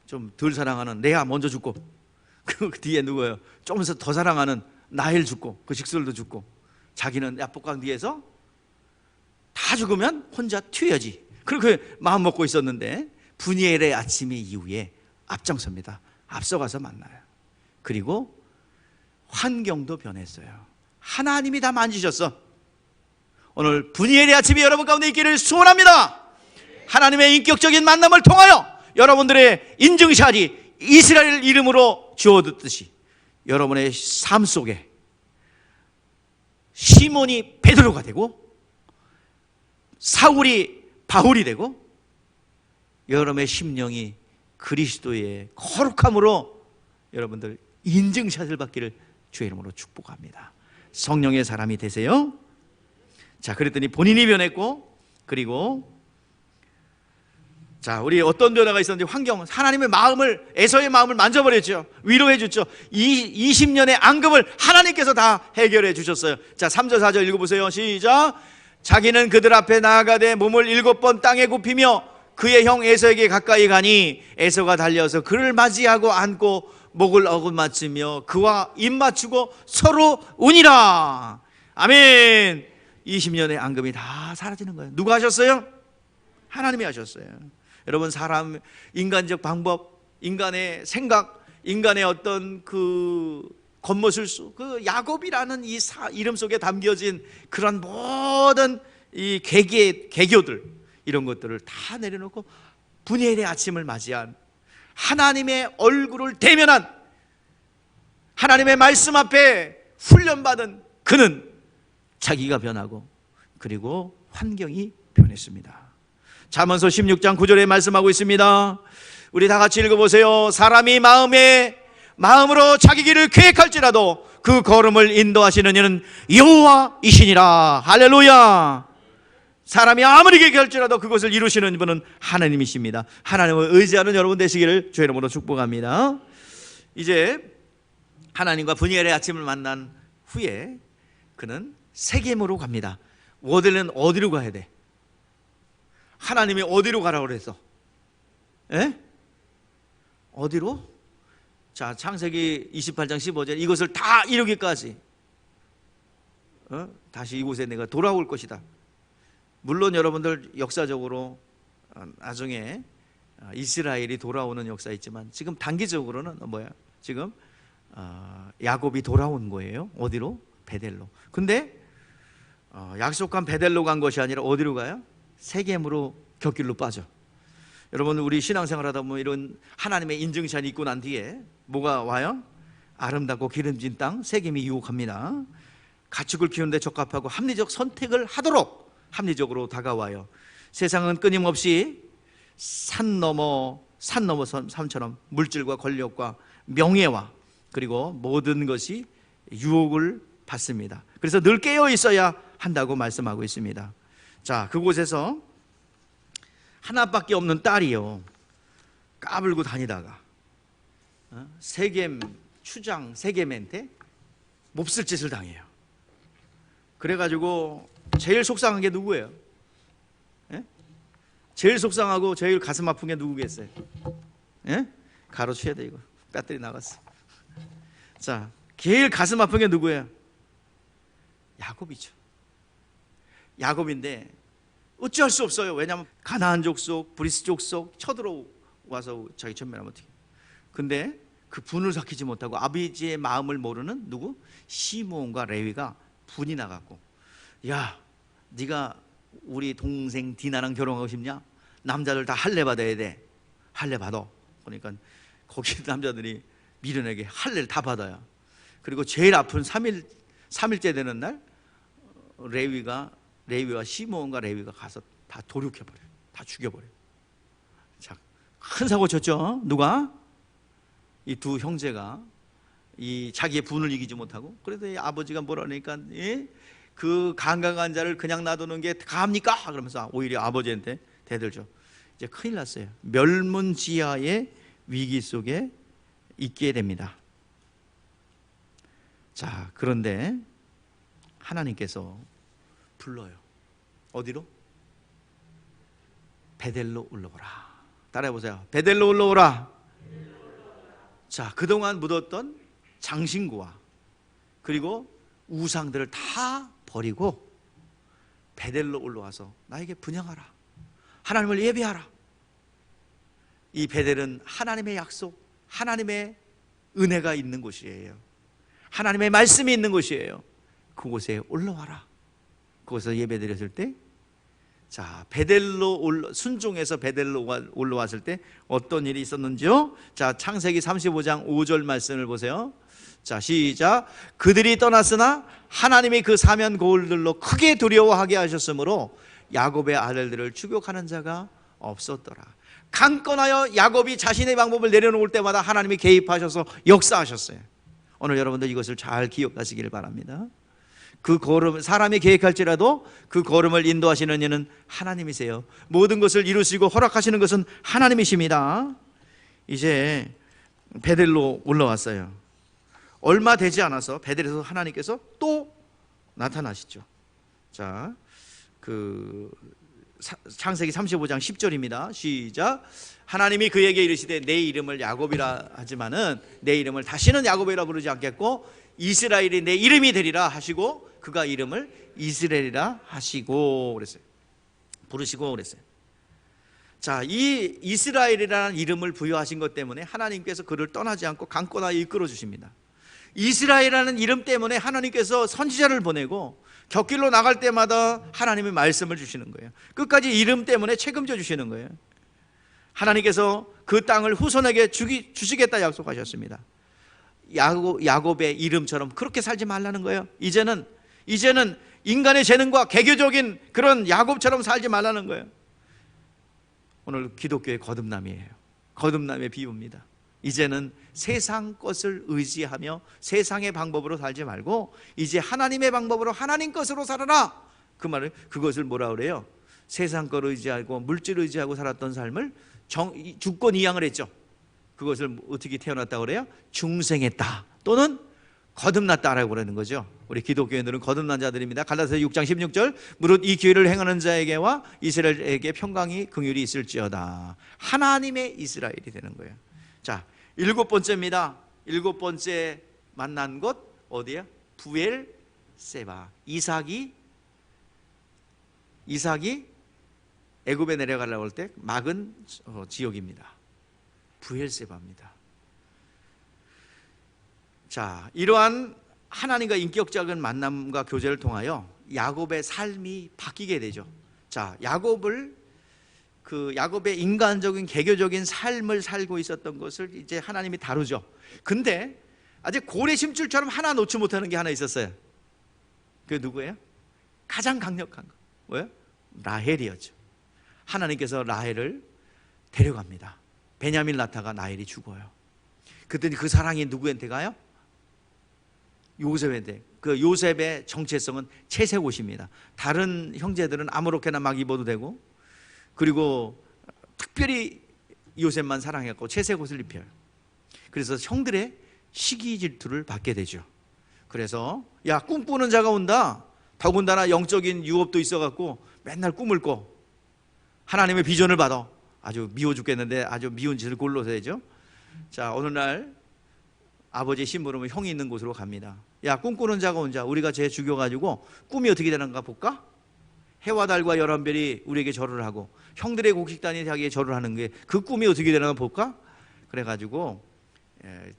좀 덜 사랑하는 내가 먼저 죽고 그 뒤에 누구예요? 좀 더 사랑하는 나엘 죽고 그 식솔도 죽고 자기는 야복강 뒤에서 다 죽으면 혼자 튀어야지. 그렇게 마음 먹고 있었는데 분이엘의 아침이 이후에 앞장섭니다. 앞서가서 만나요. 그리고 환경도 변했어요. 하나님이 다 만지셨어. 오늘 분이엘의 아침이 여러분 가운데 있기를 소원합니다. 하나님의 인격적인 만남을 통하여 여러분들의 인증샷이 이스라엘 이름으로 지어졌듯이 여러분의 삶 속에 시몬이 베드로가 되고 사울이 바울이 되고 여러분의 심령이 그리스도의 거룩함으로 여러분들 인증샷을 받기를 주의 이름으로 축복합니다. 성령의 사람이 되세요. 자, 그랬더니 본인이 변했고, 그리고 자, 우리 어떤 변화가 있었는지 환경, 하나님의 마음을, 에서의 마음을 만져버렸죠. 위로해 줬죠. 20년의 앙금을 하나님께서 다 해결해 주셨어요. 자, 3절 4절 읽어보세요. 시작. 자기는 그들 앞에 나아가되 몸을 7번 땅에 굽히며 그의 형 에서에게 가까이 가니 에서가 달려서 그를 맞이하고 안고 목을 어긋맞추며 그와 입 맞추고 서로 우니라. 아멘. 20년의 앙금이 다 사라지는 거예요. 누가 하셨어요? 하나님이 하셨어요. 여러분, 사람, 인간적 방법, 인간의 생각, 인간의 어떤 그 겉모술수, 그 야곱이라는 이 이름 속에 담겨진 그런 모든 이 개교들, 이런 것들을 다 내려놓고 분열의 아침을 맞이한 하나님의 얼굴을 대면한 하나님의 말씀 앞에 훈련받은 그는 자기가 변하고 그리고 환경이 변했습니다. 잠언서 16장 9절에 말씀하고 있습니다. 우리 다 같이 읽어보세요. 사람이 마음으로 자기 길을 계획할지라도 그 걸음을 인도하시는 이는 여호와이시니라. 할렐루야. 사람이 아무리 계획할지라도 그것을 이루시는 분은 하나님이십니다. 하나님을 의지하는 여러분 되시기를 주의 이름으로 축복합니다. 이제 하나님과 분열의 아침을 만난 후에 그는 세겜으로 갑니다. 원래는 어디로 가야 돼? 하나님이 어디로 가라고 그랬어? 에? 어디로? 자, 창세기 28장 15절, 이것을 다 이루기까지 다시 이곳에 내가 돌아올 것이다. 물론 여러분들 역사적으로 나중에 이스라엘이 돌아오는 역사 있지만 지금 단기적으로는 뭐야? 지금 야곱이 돌아온 거예요. 어디로? 베델로. 근데 약속한 베델로 간 것이 아니라 어디로 가요? 세겜으로 곁길로 빠져. 여러분, 우리 신앙생활 하다 보면 이런 하나님의 인증샷이 있고 난 뒤에 뭐가 와요? 아름답고 기름진 땅 세겜이 유혹합니다. 가축을 키우는데 적합하고 합리적 선택을 하도록 합리적으로 다가와요. 세상은 끊임없이 산 넘어 산처럼 물질과 권력과 명예와 그리고 모든 것이 유혹을 받습니다. 그래서 늘 깨어 있어야 한다고 말씀하고 있습니다. 자, 그곳에서 하나밖에 없는 딸이요, 까불고 다니다가 세겜 추장 세겜한테 몹쓸 짓을 당해요. 그래가지고 제일 속상한 게 누구예요? 예? 제일 속상하고 제일 가슴 아픈 게 누구겠어요? 예? 가로쳐야 돼. 이거 배터리 나갔어. 자, 제일 가슴 아픈 게 누구예요? 야곱이죠. 야곱인데 어찌할 수 없어요. 왜냐하면 가나안 족속, 브리스 족속 쳐들어와서 자기 전멸하면 어떻게? 근데 그 분을 삭히지 못하고 아버지의 마음을 모르는 누구? 시므온과 레위가 분이 나갔고, 야, 네가 우리 동생 디나랑 결혼하고 싶냐? 남자들 다 할례 받아야 돼. 할례 받아. 그러니까 거기 남자들이 미련하게 할례를 다 받아요. 그리고 제일 아픈 3일째 되는 날 레위와 시므온과 레위가 가서 다 도륙해버려요. 다 죽여버려요. 자, 큰 사고 쳤죠. 누가? 이 두 형제가 이 자기의 분을 이기지 못하고, 그래서 이 아버지가 뭐라 그러니까, 예? 그 강강한 자를 그냥 놔두는 게 가합니까? 그러면서 오히려 아버지한테 대들죠. 이제 큰일 났어요. 멸문지하의 위기 속에 있게 됩니다. 자, 그런데 하나님께서 불러요. 어디로? 베델로 올라오라. 따라해보세요. 베델로 올라오라. 자, 그동안 묻었던 장신구와 그리고 우상들을 다 버리고 베델로 올라와서 나에게 분향하라. 하나님을 예배하라. 이 베델은 하나님의 약속, 하나님의 은혜가 있는 곳이에요. 하나님의 말씀이 있는 곳이에요. 그곳에 올라와라. 그곳에서 예배 드렸을 때 자, 순종해서 베델로 올라왔을 때 어떤 일이 있었는지요? 자, 창세기 35장 5절 말씀을 보세요. 자, 시작. 그들이 떠났으나 하나님이 그 사면 거울들로 크게 두려워하게 하셨으므로 야곱의 아들들을 추격하는 자가 없었더라. 강건하여 야곱이 자신의 방법을 내려놓을 때마다 하나님이 개입하셔서 역사하셨어요. 오늘 여러분들 이것을 잘 기억하시길 바랍니다. 그 걸음, 사람이 계획할지라도 그 걸음을 인도하시는 이는 하나님이세요. 모든 것을 이루시고 허락하시는 것은 하나님이십니다. 이제 베델로 올라왔어요. 얼마 되지 않아서 베델에서 하나님께서 또 나타나시죠. 자, 창세기 35장 10절입니다. 시작. 하나님이 그에게 이르시되 내 이름을 야곱이라 하지만은 내 이름을 다시는 야곱이라 부르지 않겠고 이스라엘이 내 이름이 되리라 하시고 그가 이름을 이스라엘이라 하시고 그랬어요. 부르시고 그랬어요. 자, 이 이스라엘이라는 이름을 부여하신 것 때문에 하나님께서 그를 떠나지 않고 강권하여 이끌어 주십니다. 이스라엘이라는 이름 때문에 하나님께서 선지자를 보내고 곁길로 나갈 때마다 하나님의 말씀을 주시는 거예요. 끝까지 이름 때문에 책임져 주시는 거예요. 하나님께서 그 땅을 후손에게 주시겠다 약속하셨습니다. 야곱의 이름처럼 그렇게 살지 말라는 거예요. 이제는 인간의 재능과 개교적인 그런 야곱처럼 살지 말라는 거예요. 오늘 기독교의 거듭남이에요. 거듭남의 비유입니다. 이제는 세상 것을 의지하며 세상의 방법으로 살지 말고 이제 하나님의 방법으로 하나님 것으로 살아라. 그 말을 그것을 뭐라 그래요? 세상 걸 의지하고 물질 의지하고 살았던 삶을 주권 이양을 했죠. 그것을 어떻게 태어났다고 그래요? 중생했다 또는 거듭났다라고 그러는 거죠. 우리 기독교인들은 거듭난 자들입니다. 갈라디아서 6장 16절 무릇 이 기회를 행하는 자에게와 이스라엘에게 평강이 긍휼이 있을지어다. 하나님의 이스라엘이 되는 거예요. 자, 7번째입니다. 7번째 만난 곳 어디야? 부엘세바. 이삭이 애굽에 내려가려고 할 때 막은 지역입니다. 부엘세바입니다. 자, 이러한 하나님과 인격적인 만남과 교제를 통하여 야곱의 삶이 바뀌게 되죠. 자, 야곱의 인간적인 개교적인 삶을 살고 있었던 것을 이제 하나님이 다루죠. 근데 아직 고래 심줄처럼 하나 놓지 못하는 게 하나 있었어요. 그게 누구예요? 가장 강력한 거 뭐예요? 라헬이었죠. 하나님께서 라헬을 데려갑니다. 베냐민 낳다가 라헬이 죽어요. 그랬더니 그 사랑이 누구한테 가요? 요셉한테. 그 요셉의 정체성은 채색 옷입니다. 다른 형제들은 아무렇게나 막 입어도 되고, 그리고 특별히 요셉만 사랑했고 채색 옷을 입혀요. 그래서 형들의 시기 질투를 받게 되죠. 그래서 야, 꿈꾸는 자가 온다. 더군다나 영적인 유업도 있어갖고 맨날 꿈을 꿔. 하나님의 비전을 받아. 아주 미워 죽겠는데 아주 미운 짓을 골라서 해죠. 자, 어느 날 아버지 심부름은 형이 있는 곳으로 갑니다. 야, 꿈꾸는 자가 온 자, 우리가 쟤 죽여가지고 꿈이 어떻게 되는가 볼까? 해와 달과 열한 별이 우리에게 절을 하고 형들의 곡식단이 자기에게 절을 하는 게 그 꿈이 어떻게 되는가 볼까? 그래가지고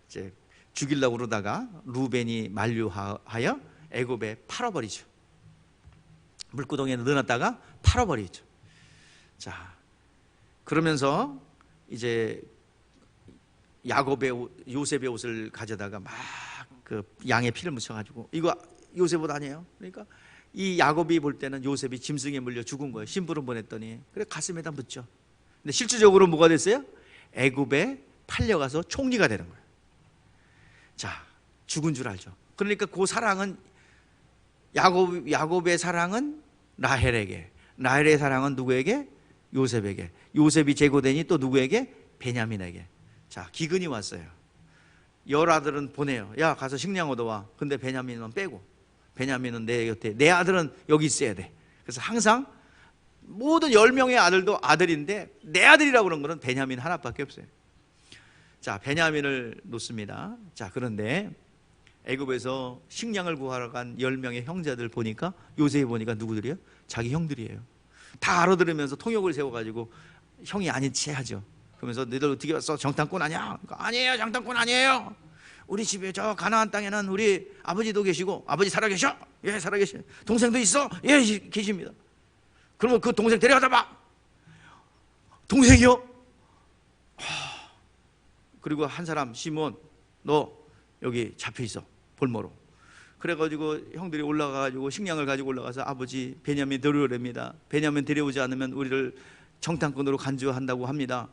이제 죽이려고 그러다가 루벤이 만류하여 애굽에 팔아버리죠. 물구덩이에 넣어놨다가 팔아버리죠. 자, 그러면서 이제 요셉의 옷을 가져다가 막 그 양의 피를 묻혀가지고 이거 요셉 옷 아니에요? 그러니까 이 야곱이 볼 때는 요셉이 짐승에 물려 죽은 거예요. 심부름 보냈더니. 그래 가슴에다 묻죠. 근데 실질적으로 뭐가 됐어요? 애굽에 팔려가서 총리가 되는 거예요. 자, 죽은 줄 알죠. 그러니까 그 사랑은 야곱의 사랑은 라헬에게, 라헬의 사랑은 누구에게? 요셉에게. 요셉이 제거되니 또 누구에게? 베냐민에게. 자, 기근이 왔어요. 열 아들은 보내요. 야, 가서 식량 얻어와. 근데 베냐민은 빼고, 베냐민은 내 곁에, 내 아들은 여기 있어야 돼. 그래서 항상 모든 10명의 아들도 아들인데 내 아들이라고 그런 거는 베냐민 하나밖에 없어요. 자, 베냐민을 놓습니다. 자, 그런데 애굽에서 식량을 구하러 간 10명의 형제들 보니까 요셉이 보니까 누구들이에요? 자기 형들이에요. 다 알아들으면서 통역을 세워가지고 형이 아닌 체 하죠. 그러면서 너희들 어떻게 왔어? 정탐꾼 아니야? 아니에요, 정탐꾼 아니에요. 우리 집에 저 가나안 땅에는 우리 아버지도 계시고. 아버지 살아계셔? 예, 살아계셔. 동생도 있어? 예, 계십니다. 그러면 그 동생 데려가자 봐. 동생이요? 그리고 한 사람, 시몬, 너 여기 잡혀 있어, 볼모로. 그래가지고 형들이 올라가가지고 식량을 가지고 올라가서 아버지 베냐민 데려오랍니다. 베냐민 데려오지 않으면 우리를 정탐꾼으로 간주한다고 합니다.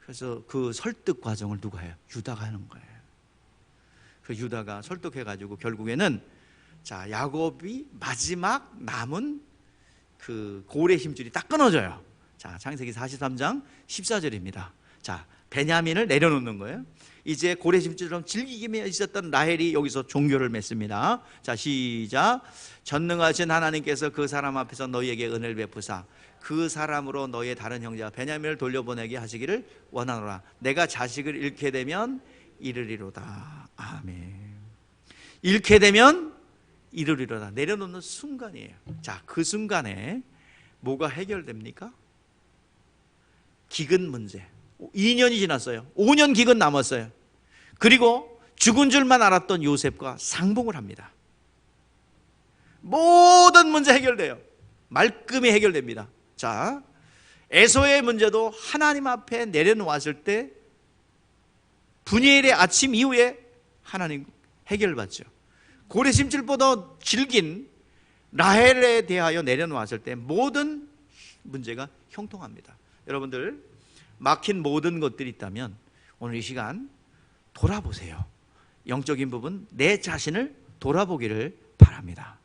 그래서 그 설득 과정을 누가 해요? 유다가 하는 거예요. 그 유다가 설득해가지고 결국에는 자, 야곱이 마지막 남은 그 고래 힘줄이 딱 끊어져요. 자, 창세기 43장 14절입니다. 자, 베냐민을 내려놓는 거예요. 이제 고래 힘줄처럼 질기게 있었던 라헬이 여기서 종교를 맺습니다. 자, 시작. 전능하신 하나님께서 그 사람 앞에서 너희에게 은혜를 베푸사 그 사람으로 너희의 다른 형제와 베냐민을 돌려보내게 하시기를 원하노라. 내가 자식을 잃게 되면 이르리로다. 아멘. 잃게 되면 이르리로다. 내려놓는 순간이에요. 자, 그 순간에 뭐가 해결됩니까? 기근 문제. 2년이 지났어요. 5년 기근 남았어요. 그리고 죽은 줄만 알았던 요셉과 상봉을 합니다. 모든 문제 해결돼요. 말끔히 해결됩니다. 자, 에서의 문제도 하나님 앞에 내려놓았을 때 분이엘의 아침 이후에 하나님 해결받죠. 고래심줄보다 질긴 라헬에 대하여 내려놓았을 때 모든 문제가 형통합니다. 여러분들, 막힌 모든 것들이 있다면 오늘 이 시간 돌아보세요. 영적인 부분, 내 자신을 돌아보기를 바랍니다.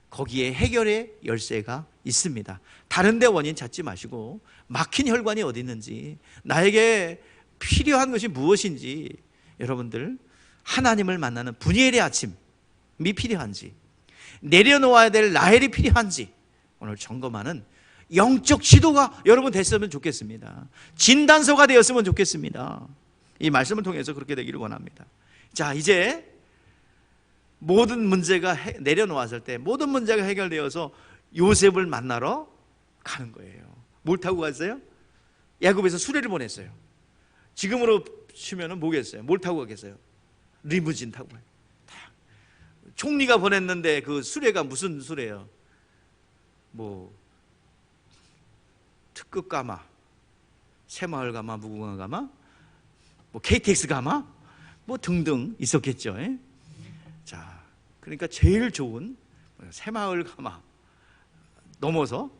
거기에 해결의 열쇠가 있습니다. 다른 데 원인 찾지 마시고 막힌 혈관이 어디 있는지, 나에게 필요한 것이 무엇인지, 여러분들 하나님을 만나는 분이엘의 아침이 필요한지, 내려놓아야 될 라헬이 필요한지 오늘 점검하는 영적 지도가 여러분 됐으면 좋겠습니다. 진단서가 되었으면 좋겠습니다. 이 말씀을 통해서 그렇게 되기를 원합니다. 자, 이제 모든 문제가 내려놓았을 때 모든 문제가 해결되어서 요셉을 만나러 가는 거예요. 뭘 타고 갔어요? 야곱에서 수레를 보냈어요. 지금으로 치면은 뭐겠어요? 뭘 타고 가겠어요? 리무진 타고 가요. 총리가 보냈는데 그 수레가 무슨 수레예요? 뭐 특급 가마, 새마을 가마, 무궁화 가마, 뭐 KTX 가마, 뭐 등등 있었겠죠. 자, 그러니까 제일 좋은 새마을 가마 넘어서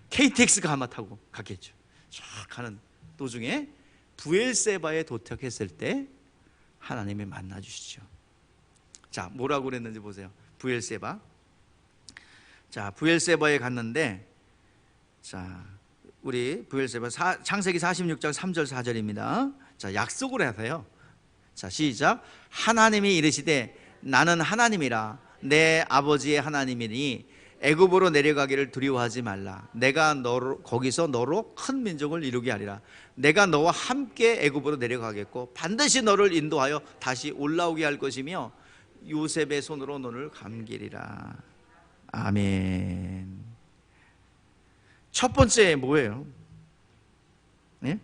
KTX 가마 타고 갔겠죠. 쫙 가는 도중에 부엘세바에 도착했을 때 하나님이 만나 주시죠. 자, 뭐라고 그랬는지 보세요. 부엘세바. 자, 부엘세바에 갔는데, 자, 우리 부엘세바 창세기 46장 3절 4절입니다. 자, 약속을 하세요. 자, 시작. 하나님이 이르시되 나는 하나님이라 내 아버지의 하나님이니 애굽으로 내려가기를 두려워하지 말라. 내가 거기서 너로 큰 민족을 이루게 하리라. 내가 너와 함께 애굽으로 내려가겠고 반드시 너를 인도하여 다시 올라오게 할 것이며 요셉의 손으로 너를 감기리라. 아멘. 첫 번째 뭐예요? 네?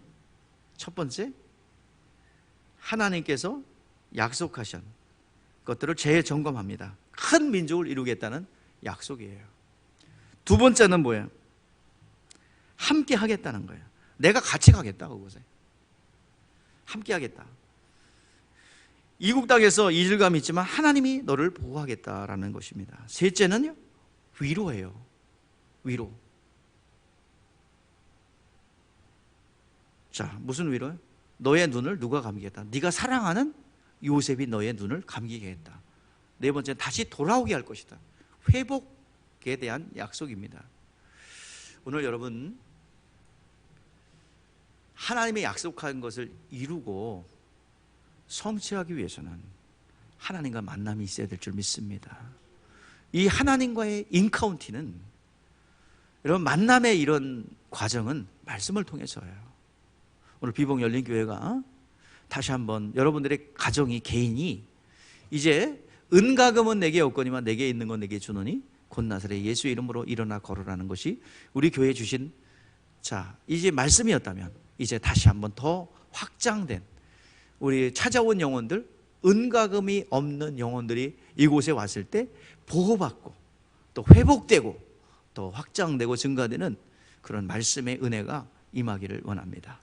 첫 번째, 하나님께서 약속하신 것들을 재점검합니다. 큰 민족을 이루겠다는 약속이에요. 두 번째는 뭐예요? 함께 하겠다는 거예요. 내가 같이 가겠다. 그곳에 함께 하겠다. 이국 땅에서 이질감이 있지만 하나님이 너를 보호하겠다라는 것입니다. 셋째는요, 위로예요. 위로. 자, 무슨 위로요? 너의 눈을 누가 감기겠다. 네가 사랑하는 요셉이 너의 눈을 감기게 했다. 네 번째는 다시 돌아오게 할 것이다. 회복에 대한 약속입니다. 오늘 여러분, 하나님의 약속한 것을 이루고 성취하기 위해서는 하나님과 만남이 있어야 될 줄 믿습니다. 이 하나님과의 인카운티는, 여러분, 만남의 이런 과정은 말씀을 통해서예요. 오늘 비봉 열린 교회가 다시 한번 여러분들의 가정이, 개인이 이제 은가금은 내게 없거니와 내게 있는 건 내게 주노니 곧 나사렛 예수의 이름으로 일어나 걸으라는 것이 우리 교회에 주신, 자, 이제 말씀이었다면 이제 다시 한번 더 확장된, 우리 찾아온 영혼들, 은가금이 없는 영혼들이 이곳에 왔을 때 보호받고 또 회복되고 또 더 확장되고 증가되는 그런 말씀의 은혜가 임하기를 원합니다.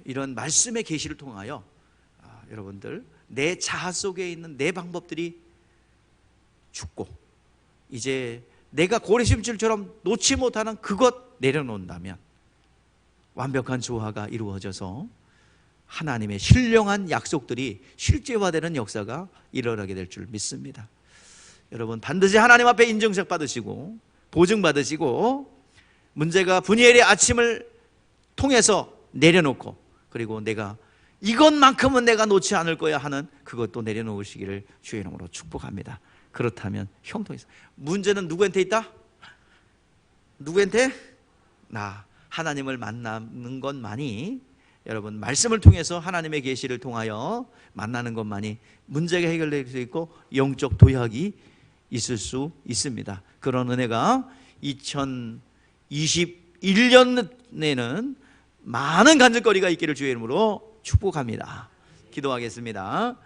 이런 말씀의 계시를 통하여 여러분들 내 자아 속에 있는 내 방법들이 죽고 이제 내가 고래심줄처럼 놓지 못하는 그것 내려놓는다면 완벽한 조화가 이루어져서 하나님의 신령한 약속들이 실제화되는 역사가 일어나게 될 줄 믿습니다. 여러분 반드시 하나님 앞에 인정샷 받으시고 보증 받으시고 문제가 분이엘의 아침을 통해서 내려놓고 그리고 내가 이것만큼은 내가 놓지 않을 거야 하는 그것도 내려놓으시기를 주의 이름으로 축복합니다. 그렇다면 형통해서 문제는 누구한테 있다? 누구한테? 나 하나님을 만나는 것만이 여러분 말씀을 통해서 하나님의 계시를 통하여 만나는 것만이 문제가 해결될 수 있고 영적 도약이 있을 수 있습니다. 그런 은혜가 2021년에는 많은 간증거리가 있기를 주의 이름으로 축복합니다. 기도하겠습니다.